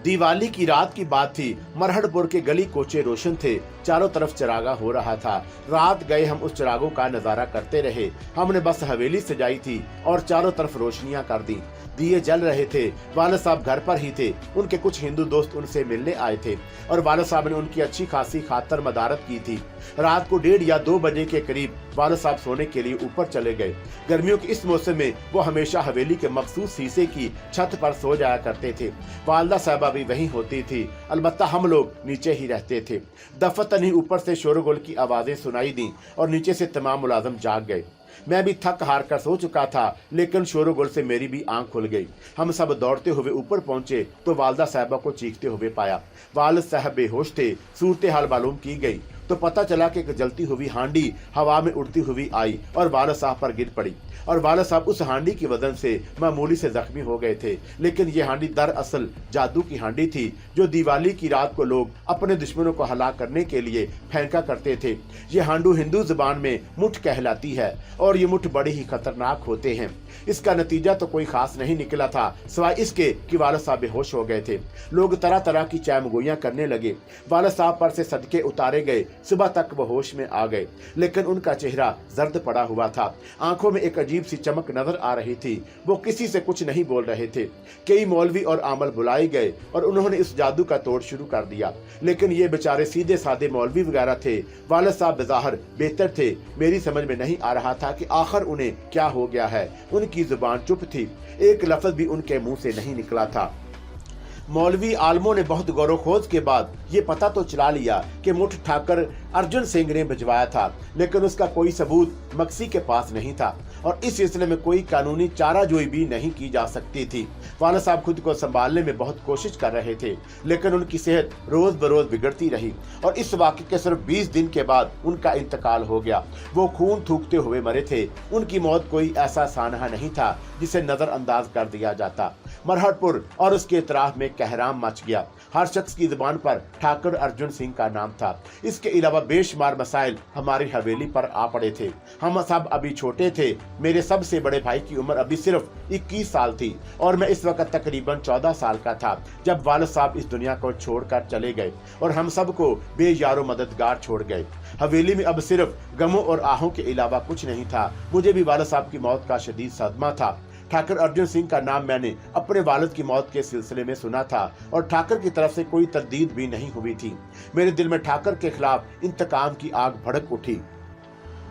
दिवाली की रात की बात थी। मरहटपुर के गली कोचे रोशन थे, चारों तरफ चरागा हो रहा था। रात गए हम उस चरागों का नजारा करते रहे। हमने बस हवेली सजाई थी और चारों तरफ रोशनियां कर दी, दिए जल रहे थे। वालिद साहब घर पर ही थे। उनके कुछ हिंदू दोस्त उनसे मिलने आए थे और वालिद साहब ने उनकी अच्छी खासी खातर मदारत की थी। रात को 1:30 या 2 बजे के करीब वालिद साहब सोने के लिए ऊपर चले गए। गर्मियों के इस मौसम में वो हमेशा हवेली के मखसूस शीशे की छत पर सो जाया करते थे। वालिदा साहबा भी वहीं होती थी, अलबत्ता हम लोग नीचे ही रहते थे। दफतन ही ऊपर से शोरगुल की आवाजें सुनाई दी और नीचे से तमाम मुलाजिम जाग गए। मैं भी थक हार कर सो चुका था, लेकिन शोरगुल से मेरी भी आंख खुल गई। हम सब दौड़ते हुए ऊपर पहुंचे तो वालिदा साहबा को चीखते हुए पाया। वालिद साहब बेहोश थे। सूरत हाल मालूम की गई तो पता चला कि एक जलती हुई हांडी हवा में उड़ती हुई आई और वालिद साहब पर गिर पड़ी और वालिद साहब उस हांडी की वजन से मामूली से जख्मी हो गए थे। लेकिन ये हांडी दरअसल जादू की हांडी थी जो दिवाली की रात को लोग अपने दुश्मनों को हलाक करने के लिए फेंका करते थे। ये हांडू हिंदू जुबान में मुठ कहलाती है और ये मुठ बड़े ही खतरनाक होते हैं। इसका नतीजा तो कोई खास नहीं निकला था, सिवाय इसके कि वालिद साहब बेहोश हो गए थे। लोग तरह तरह की चायमगोइयां करने लगे। वालिद साहब पर से सदके उतारे गए। सुबह तक वो होश में आ गए, लेकिन उनका चेहरा जर्द पड़ा हुआ था। आंखों में एक अजीब सी चमक नजर आ रही थी। वो किसी से कुछ नहीं बोल रहे थे। कई मौलवी और आमल बुलाए गए और उन्होंने इस जादू का तोड़ शुरू कर दिया, लेकिन ये बेचारे सीधे साधे मौलवी वगैरह थे। वालिद साहब बेज़ाहिर बेहतर थे। मेरी समझ में नहीं आ रहा था कि आखिर उन्हें क्या हो गया है। उनकी जुबान चुप थी, एक लफ्ज भी उनके मुंह से नहीं निकला था। मौलवी आलमों ने बहुत गौर खोज के बाद ये पता तो चला लिया कि मुठ ठाकर अर्जुन सिंह ने भिजवाया था, लेकिन उसका कोई सबूत मक्सी के पास नहीं था और इस सिलसिले में कोई कानूनी चाराजोई भी नहीं की जा सकती थी। वालिद साहब खुद को संभालने में बहुत कोशिश कर रहे थे, लेकिन उनकी सेहत रोज बरोज बिगड़ती रही और इस वाक़े के सिर्फ 20 दिन के बाद उनका इंतकाल हो गया। वो खून थूकते हुए मरे थे। उनकी मौत कोई ऐसा सानहा नहीं था जिसे नजरअंदाज कर दिया जाता। मरहटपुर और उसके इतराफ में कहराम मच गया। हर शख्स की जुबान पर ठाकुर अर्जुन सिंह का नाम था। इसके अलावा बेशुमार मसाइल हमारी हवेली पर आ पड़े थे। हम सब अभी छोटे थे। मेरे सबसे बड़े भाई की उम्र अभी सिर्फ 21 साल थी और मैं इस वक्त तकरीबन 14 साल का था जब वालिद साहब इस दुनिया को छोड़कर चले गए और हम सबको बेयारो मददगार छोड़ गए। हवेली में अब सिर्फ गमों और आहों के अलावा कुछ नहीं था। मुझे भी वालिद साहब की मौत का शदीद सदमा था। ठाकुर अर्जुन सिंह का नाम मैंने अपने वालिद की मौत के सिलसिले में सुना था और ठाकुर की तरफ से कोई तरदीद भी नहीं हुई थी। मेरे दिल में ठाकुर के खिलाफ इंतकाम की आग भड़क उठी,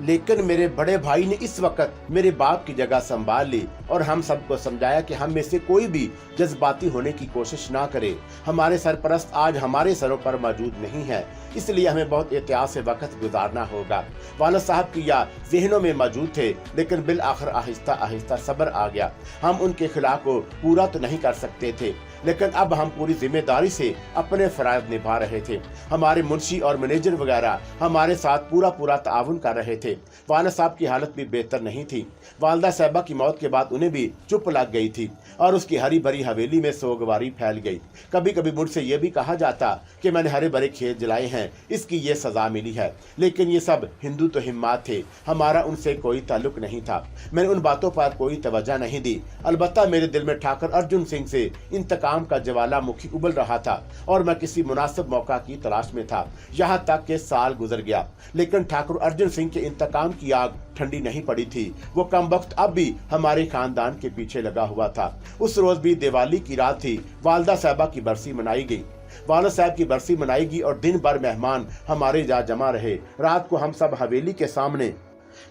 लेकिन मेरे बड़े भाई ने इस वक्त मेरे बाप की जगह संभाल ली और हम सबको समझाया कि हम में से कोई भी जज्बाती होने की कोशिश ना करे। हमारे सरपरस्त आज हमारे सरों पर मौजूद नहीं है, इसलिए हमें बहुत एहतियात से वक्त गुजारना होगा। वालिद साहब की या जहनों में मौजूद थे, लेकिन बिल आखिर आहिस्ता आहिस्ता सब्र आ गया। हम उनके खिलाफ को पूरा तो नहीं कर सकते थे, लेकिन अब हम पूरी जिम्मेदारी से अपने फराइज निभा रहे थे। हमारे मुंशी और मैनेजर वगैरह हमारे साथ पूरा ताउन कर रहे थे। वालिद साहब की हालत भी बेहतर नहीं थी। वालिदा साहबा की मौत के बाद उन्हें भी चुप लग गई थी और उसकी हरी भरी हवेली में सोगवारी फैल गई। कभी कभी मुझसे यह भी कहा जाता कि मैंने हरे भरे खेत जलाए हैं, इसकी ये सजा मिली है, लेकिन ये सब हिंदू तो हिम्मत थे, हमारा उनसे कोई ताल्लुक नहीं था। मैंने उन बातों पर कोई तवज्जो नहीं दी। अलबत्ता मेरे दिल में ठाकुर अर्जुन सिंह से इंतकाम का ज्वालामुखी उबल रहा था और मैं किसी मुनासिब मौका की तलाश में था। यहाँ तक कि साल गुजर गया, लेकिन ठाकुर अर्जुन सिंह के इंतकाम की आग ठंडी नहीं पड़ी थी। वो कमबख्त अब भी हमारे खानदान के पीछे लगा हुआ था। उस रोज भी दिवाली की रात थी। वालिदा साहबा की बरसी मनाई गई। वालिद साहब की बरसी मनाएगी और दिन भर मेहमान हमारे यहाँ जमा रहे। रात को हम सब हवेली के सामने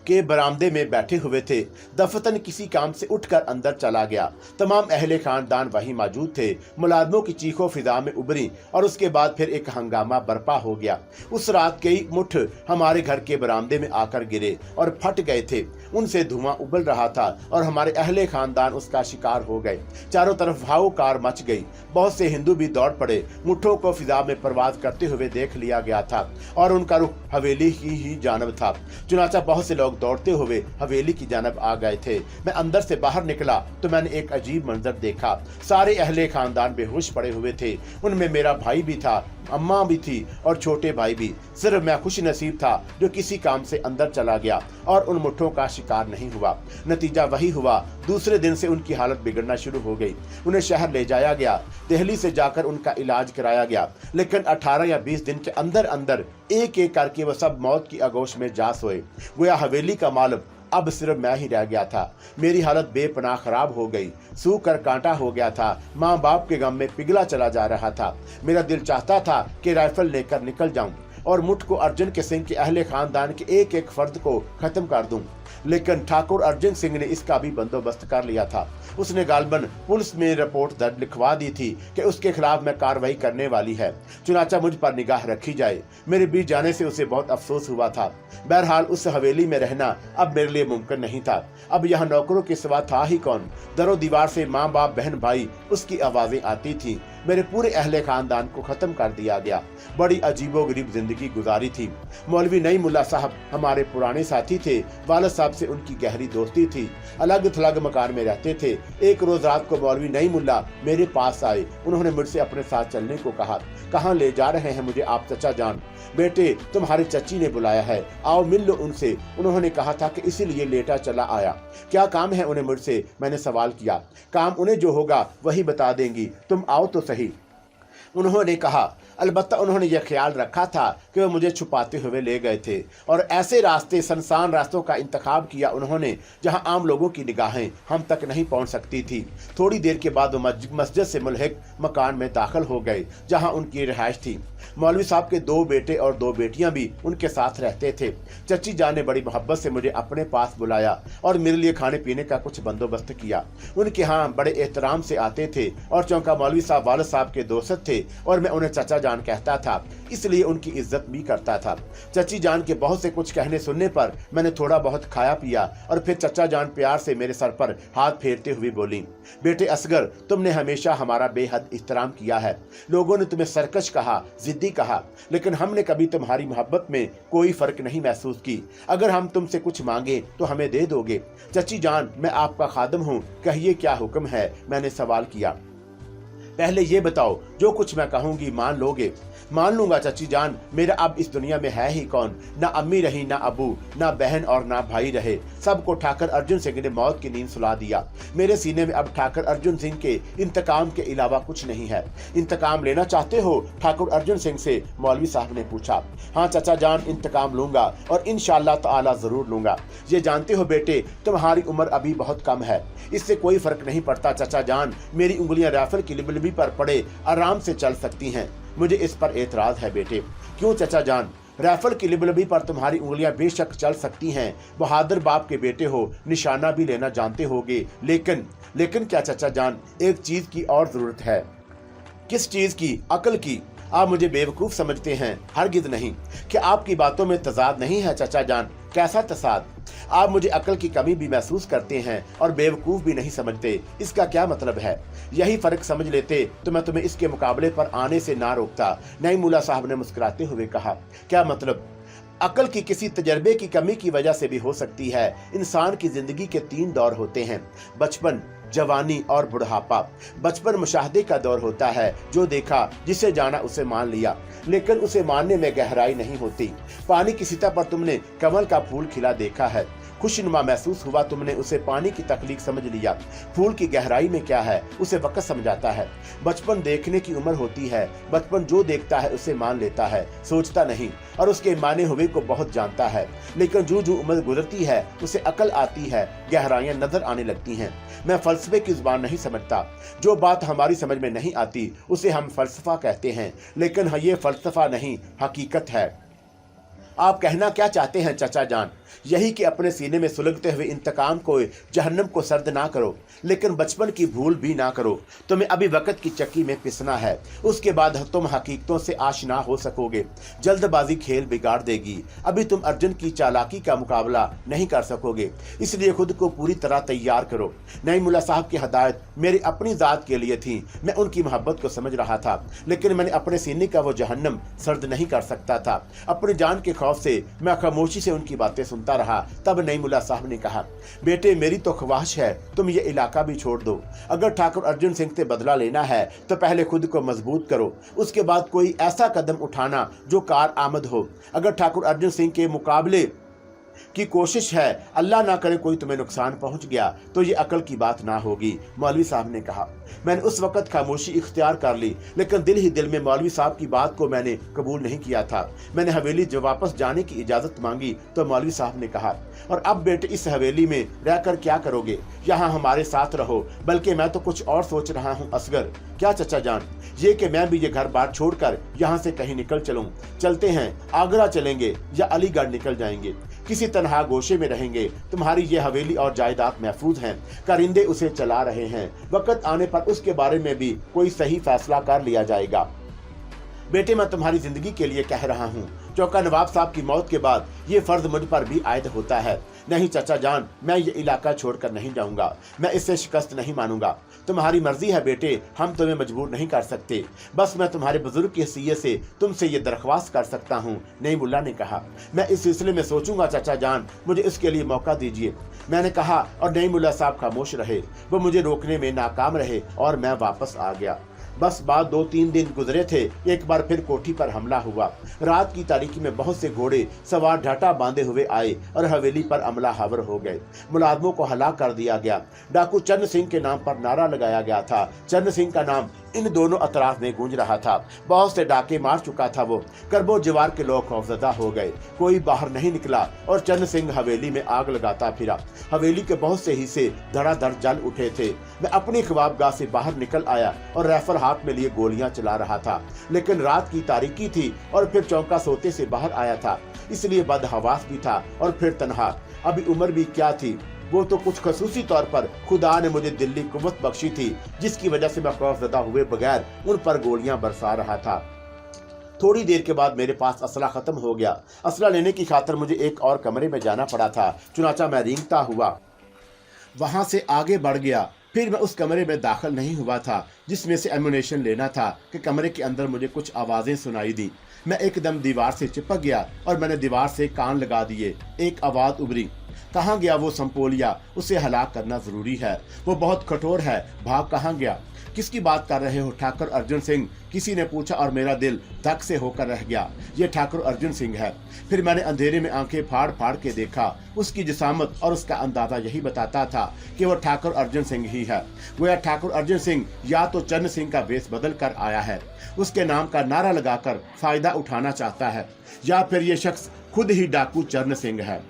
के बरामदे में बैठे हुए थे। दफतन किसी काम से उठकर अंदर चला गया। तमाम अहले खानदान वहीं मौजूद थे। मुलाजमों की चीखों फिजा में उभरी और उसके बाद फिर एक हंगामा बर्पा हो गया। उस रात कई मुठ हमारे घर के बरामदे में आकर गिरे और फट गए थे। उनसे धुआं उबल रहा था और हमारे अहले खानदान उसका शिकार हो गए। चारों तरफ हाहाकार मच गई। बहुत से हिंदू भी दौड़ पड़े। मुठों को फिजा में परवाज करते हुए देख लिया गया था और उनका रुख हवेली की ही जानब था। चुनाचा बहुत से लोग दौड़ते हुए हवेली की जानब आ गए थे। मैं अंदर से बाहर निकला तो मैंने एक अजीब मंजर देखा। सारे अहले खानदान बेहोश पड़े हुए थे। उनमें मेरा भाई भी था, अम्मा भी थी और छोटे भाई भी। सिर्फ मैं खुश नसीब था जो किसी काम से अंदर चला गया और उन मुठ्ठों का शिकार नहीं हुआ। नतीजा वही हुआ, दूसरे दिन से उनकी हालत बिगड़ना शुरू हो गई। उन्हें शहर ले जाया गया, दिल्ली से जाकर उनका इलाज कराया गया, लेकिन 18 या 20 दिन के अंदर अंदर एक एक करके वो सब मौत की आगोश में जा सोए। गोया हवेली का मालिक अब सिर्फ मैं ही रह गया था। मेरी हालत बेपनाह खराब हो गई, सूख कर कांटा हो गया था। माँ बाप के गम में पिघला चला जा रहा था। मेरा दिल चाहता था कि राइफल लेकर निकल जाऊं और मुठ को अर्जुन के सिंह के अहले खानदान के एक एक फर्द को खत्म कर दूं, लेकिन ठाकुर अर्जुन सिंह ने इसका भी बंदोबस्त कर लिया था। उसने गालबन पुलिस में रिपोर्ट दर्ज लिखवा दी थी कि उसके खिलाफ मैं कार्रवाई करने वाली है, चुनाचा मुझ पर निगाह रखी जाए। मेरे बीच जाने से उसे बहुत अफसोस हुआ था। बहरहाल उस हवेली में रहना अब मेरे लिए मुमकिन नहीं था। अब यहाँ नौकरों के सिवा था ही कौन। दरो दीवार से माँ बाप बहन भाई उसकी आवाजें आती थी। मेरे पूरे अहले खानदान को खत्म कर दिया गया। बड़ी अजीबोगरीब जिंदगी गुजारी थी। मौलवी नई मुल्ला साहब हमारे पुराने साथी थे। वालिद साहब से उनकी गहरी दोस्ती थी। अलग थलग मकान में रहते थे। एक रोज रात को मौलवी नई मुल्ला मेरे पास आए। उन्होंने मुझसे अपने साथ चलने को कहा। कहाँ ले जा रहे हैं मुझे आप चचा जान? बेटे, तुम्हारी चची ने बुलाया है, आओ मिल लो उनसे। उन्होंने कहा था कि इसीलिए लेटा चला आया। क्या काम है उन्हें मुझसे? मैंने सवाल किया। काम उन्हें जो होगा वही बता देंगी, तुम आओ तो सही। उन्होंने कहा। अलबत्ता उन्होंने यह ख्याल रखा था कि वह मुझे छुपाते हुए ले गए थे और ऐसे रास्ते सुनसान रास्तों का इंतखाब किया उन्होंने जहां आम लोगों की निगाहें हम तक नहीं पहुंच सकती थी। थोड़ी देर के बाद वो मस्जिद से मुल्हिक मकान में दाखिल हो गए जहां उनकी रिहाइश थी। मौलवी साहब के 2 बेटे और 2 बेटियां भी उनके साथ रहते थे। चची जान ने बड़ी मोहब्बत से मुझे अपने पास बुलाया और मेरे लिए खाने पीने का कुछ बंदोबस्त किया। उनके यहाँ बड़े एहतराम से आते थे और चौंका मौलवी साहब वालिद साहब के दोस्त थे और मैं उन्हें चचा जान कहता था, इसलिए उनकी इज्जत भी करता था। चची जान के बहुत से कुछ कहने सुनने पर मैंने थोड़ा बहुत खाया पिया और फिर चचा जान प्यार से मेरे सर पर हाथ फेरते हुए बोली, बेटे असगर, तुमने हमेशा हमारा बेहद एहतराम किया है। लोगों ने तुम्हें सरकश कहा, जिद्दी कहा, लेकिन हमने कभी तुम्हारी मोहब्बत में कोई फर्क नहीं महसूस की। अगर हम तुमसे कुछ मांगे तो हमें दे दोगे? चची जान, मैं आपका खादम हूँ, कहिए क्या हुक्म है? मैंने सवाल किया। पहले ये बताओ, जो कुछ मैं कहूंगी मान लोगे? मान लूंगा चची जान। मेरा अब इस दुनिया में है ही कौन? ना अम्मी रही, ना अबू, ना बहन और ना भाई रहे। सबको ठाकर अर्जुन सिंह ने मौत की नींद सुला दिया। मेरे सीने में अब ठाकर अर्जुन सिंह के इंतकाम के अलावा कुछ नहीं है। इंतकाम लेना चाहते हो? ठाकुर अर्जुन सिंह से मौलवी साहब ने पूछा। हाँ चचा जान, इंतकाम लूंगा और इंशाअल्लाह ताला जरूर लूंगा। ये जानते हो बेटे, तुम्हारी उम्र अभी बहुत कम है, इससे कोई फर्क नहीं पड़ता चचा जान। मेरी उंगलियां राइफल की लिबलिबी पर पड़े आराम से चल सकती हैं। मुझे इस पर एतराज है बेटे। क्यों चचा जान? राइफल की लिबलिबी पर तुम्हारी उंगलियां बेशक चल सकती हैं, बहादुर बाप के बेटे हो, निशाना भी लेना जानते होगे, लेकिन क्या चचा जान, एक चीज की और जरूरत है। किस चीज की? अकल की। आप मुझे बेवकूफ समझते हैं? हरगिज नहीं। क्या आपकी बातों में तजाद नहीं है चचा जान? कैसा तसाद? आप मुझे अकल की कमी भी महसूस करते हैं और बेवकूफ भी नहीं समझते। इसका क्या मतलब है? यही फर्क समझ लेते तो मैं तुम्हें इसके मुकाबले पर आने से ना रोकता। नई मुल्ला साहब ने मुस्कुराते हुए कहा। क्या मतलब? अकल की किसी तजर्बे की कमी की वजह से भी हो सकती है। इंसान की जिंदगी के 3 दौर होते हैं, बचपन, जवानी और बुढ़ापा। बचपन मुशाहदे का दौर होता है, जो देखा, जिसे जाना उसे मान लिया, लेकिन उसे मानने में गहराई नहीं होती। पानी की सतह पर तुमने कमल का फूल खिला देखा है, खुशनुमा महसूस हुआ, तुमने उसे पानी की तख्लीक समझ लिया। फूल की गहराई में क्या है उसे वक्त समझाता है। बचपन देखने की उम्र होती है। बचपन जो देखता है उसे मान लेता है, सोचता नहीं, और उसके माने हुए को बहुत जानता है। लेकिन जो जो उम्र गुजरती है उसे अकल आती है, गहराइयां नजर आने लगती हैं। मैं फलसफे की जुबान नहीं समझता। जो बात हमारी समझ में नहीं आती उसे हम फलसफा कहते हैं, लेकिन ये फलसफा नहीं, हकीकत है। आप कहना क्या चाहते हैं चचा जान? यही कि अपने सीने में सुलगते हुए इंतकाम को, जहन्नम को सर्द ना करो, लेकिन बचपन की भूल भी ना करो। तुम्हें अभी वक्त की चक्की में पिसना है, उसके बाद तुम हकीकतों से आशना हो सकोगे। जल्दबाजी खेल बिगाड़ देगी। अभी तुम अर्जुन की चालाकी का मुकाबला नहीं कर सकोगे, इसलिए खुद को पूरी तरह तैयार करो। नई मुल्ला साहब की हदायत मेरी अपनी जात के लिए थी। मैं उनकी मोहब्बत को समझ रहा था, लेकिन मैंने अपने सीने का वो जहन्नम सर्द नहीं कर सकता था। अपनी जान के खौफ से मैं खामोशी से उनकी बातें सुनता रहा। तब नईम उल्लाह साहब ने कहा, बेटे मेरी तो ख्वाहिश है तुम ये इलाका भी छोड़ दो। अगर ठाकुर अर्जुन सिंह से बदला लेना है तो पहले खुद को मजबूत करो, उसके बाद कोई ऐसा कदम उठाना जो कार आमद हो। अगर ठाकुर अर्जुन सिंह के मुकाबले की कोशिश है, अल्लाह ना करे कोई तुम्हें नुकसान पहुंच गया तो ये अकल की बात ना होगी, मौलवी साहब ने कहा। मैंने उस वक्त खामोशी इख्तियार कर ली, लेकिन दिल ही दिल में मौलवी साहब की बात को मैंने कबूल नहीं किया था। मैंने हवेली जब वापस जाने की इजाजत मांगी तो मौलवी साहब ने कहा, और अब बेटे इस हवेली में रहकर क्या करोगे? यहाँ हमारे साथ रहो। बल्कि मैं तो कुछ और सोच रहा हूँ असगर। क्या चचा जान? ये कि मैं भी ये घर बार छोड़कर यहाँ से कहीं निकल चलूं। चलते हैं, आगरा चलेंगे या अलीगढ़ निकल जाएंगे, किसी तनहा गोशे में रहेंगे। तुम्हारी ये हवेली और जायदाद महफूज हैं, कारिंदे उसे चला रहे हैं। वक्त आने पर उसके बारे में भी कोई सही फैसला कर लिया जाएगा। बेटे मैं तुम्हारी जिंदगी के लिए कह रहा हूँ। चौका नवाब साहब की मौत के बाद ये फर्ज मुझ पर भी आयद होता है। नहीं चचा जान, मैं ये इलाका छोड़कर नहीं जाऊंगा। मैं इससे शिकस्त नहीं मानूंगा। तुम्हारी मर्जी है बेटे, हम तुम्हें मजबूर नहीं कर सकते। बस मैं तुम्हारे बुजुर्ग की हैसियत से तुमसे ये दरख्वास्त कर सकता हूँ, नईम उल्लाह ने कहा। मैं इस सिलसिले में सोचूंगा चचा जान, मुझे इसके लिए मौका दीजिए, मैंने कहा। और नईम उल्लाह साहब खामोश रहे। वो मुझे रोकने में नाकाम रहे और मैं वापस आ गया। बस बाद 2-3 दिन गुजरे थे, एक बार फिर कोठी पर हमला हुआ। रात की तारीकी में बहुत से घोड़े सवार ढाटा बांधे हुए आए और हवेली पर अमला हावर हो गए। मुलाजमों को हलाक कर दिया गया। डाकू चरण सिंह के नाम पर नारा लगाया गया था। चरण सिंह का नाम इन दोनों अतराफ में गूंज रहा था। बहुत से डाके मार चुका था वो। करबो जवार के लोग खौफजदा हो गए। कोई बाहर नहीं निकला और चरण सिंह हवेली में आग लगाता फिरा। हवेली के बहुत से हिस्से धड़ाधड़ जल उठे थे। मैं अपनी ख्वाबगाह से बाहर निकल आया और राइफल हाथ में लिए गोलियां चला रहा था, लेकिन रात की तारीकी थी और फिर चौंका सोते से बाहर आया था, इसलिए बदहवास भी था और फिर तन्हा। अभी उम्र भी क्या थी, वो तो कुछ खसूसी तौर पर खुदा ने मुझे दिल्ली कुव्वत बख्शी थी, जिसकी वजह से मैं खौफजदा हुए बगैर उन पर गोलियां बरसा रहा था। थोड़ी देर के बाद मेरे पास असला खत्म हो गया। असला लेने की खातिर मुझे एक और कमरे में जाना पड़ा था। चुनाचा मैं रेंगता हुआ वहां से आगे बढ़ गया। फिर मैं उस कमरे में दाखिल नहीं हुआ था जिसमें से एम्युनेशन लेना था कि कमरे के अंदर मुझे कुछ आवाजें सुनाई दी। मैं एकदम दीवार से चिपक गया और मैंने दीवार से कान लगा दिए। एक आवाज उभरी, कहाँ गया वो संपोलिया? उसे हलाक करना जरूरी है, वो बहुत कठोर है। भाग कहाँ गया? किसकी बात कर रहे हो? ठाकुर अर्जुन सिंह, किसी ने पूछा और मेरा दिल धक से होकर रह गया। ये ठाकुर अर्जुन सिंह है। फिर मैंने अंधेरे में आंखें फाड़ फाड़ के देखा। उसकी जिसामत और उसका अंदाजा यही बताता था कि वो ठाकुर अर्जुन सिंह ही है। वो ठाकुर अर्जुन सिंह या तो चरण सिंह का वेश बदल कर आया है, उसके नाम का नारा लगाकर फायदा उठाना चाहता है, या फिर ये शख्स खुद ही डाकू चरण सिंह है।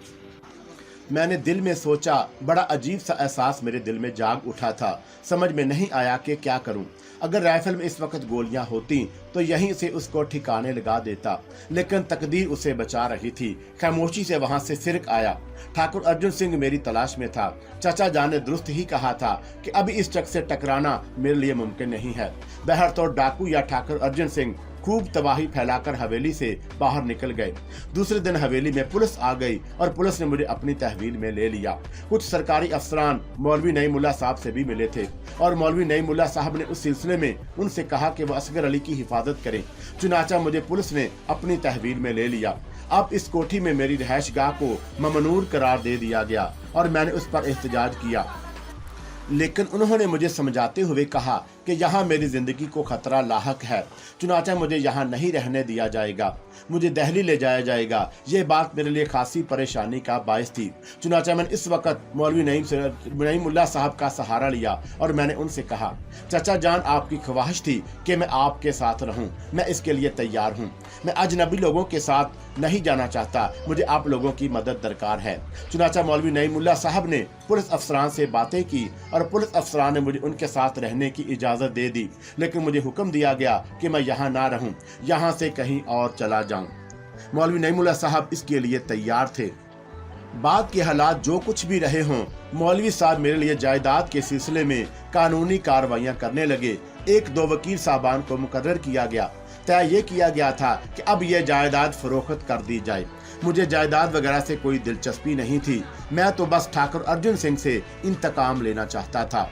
मैंने दिल में सोचा। बड़ा अजीब सा एहसास मेरे दिल में जाग उठा था। समझ में नहीं आया कि क्या करूं। अगर राइफल में इस वक्त गोलियां होती तो यहीं से उसको ठिकाने लगा देता, लेकिन तकदीर उसे बचा रही थी। खामोशी से वहां से सिरक आया। ठाकुर अर्जुन सिंह मेरी तलाश में था। चाचा जान ने दुरुस्त ही कहा था कि अभी इस शख्स से टकराना मेरे लिए मुमकिन नहीं है। बहरतौर डाकू या ठाकुर अर्जुन सिंह खूब तबाही फैलाकर हवेली से बाहर निकल गए। दूसरे दिन हवेली में पुलिस आ गई और पुलिस ने मुझे अपनी तहवील में ले लिया। कुछ सरकारी अफसरान मौलवी नईम उल्लाह साहब से भी मिले थे और मौलवी नईम उल्लाह साहब ने उस सिलसिले में उनसे कहा कि वो असगर अली की हिफाजत करें। चुनाचा मुझे पुलिस ने अपनी तहवील में ले लिया। अब इस कोठी में मेरी रिहाइशगाह को ममनूर करार दे दिया गया और मैंने उस पर एहतजाज किया, लेकिन उन्होंने मुझे समझाते हुए कहा कि यहाँ मेरी जिंदगी को खतरा लाहक है। चुनाचा मुझे यहाँ नहीं रहने दिया जाएगा, मुझे दिल्ली ले जाया जाएगा। ये बात मेरे लिए खासी परेशानी का बायस थी। चुनाचा मैंने इस वक्त मौलवी नईम उल्लाह साहब का सहारा लिया और मैंने उनसे कहा, चाचा जान आपकी ख्वाहिश थी कि मैं आपके साथ रहूं, मैं इसके लिए तैयार हूं। मैं अजनबी लोगों के साथ नहीं जाना चाहता, मुझे आप लोगों की मदद दरकार है। चुनाचा मौलवी नईम उल्लाह साहब ने पुलिस अफसरान से बातें की और पुलिस अफसरान ने मुझे उनके साथ रहने की इजाजत दे दी, लेकिन मुझे हुक्म दिया गया कि मैं यहाँ ना रहूं, यहाँ से कहीं और चला जाऊं। मौलवी नईम उल्लाह साहब इसके लिए तैयार थे। बाद के हालात जो कुछ भी रहे हों, मौलवी साहब मेरे लिए जायदाद के सिलसिले में कानूनी कार्रवाइयां करने लगे। 1-2 वकील साहबान को मुकर्रर किया गया। तय ये किया गया था कि अब यह जायदाद फरोख्त कर दी जाए। मुझे जायदाद वगैरह से कोई दिलचस्पी नहीं थी। मैं तो बस ठाकुर अर्जुन सिंह से इंतकाम लेना चाहता था।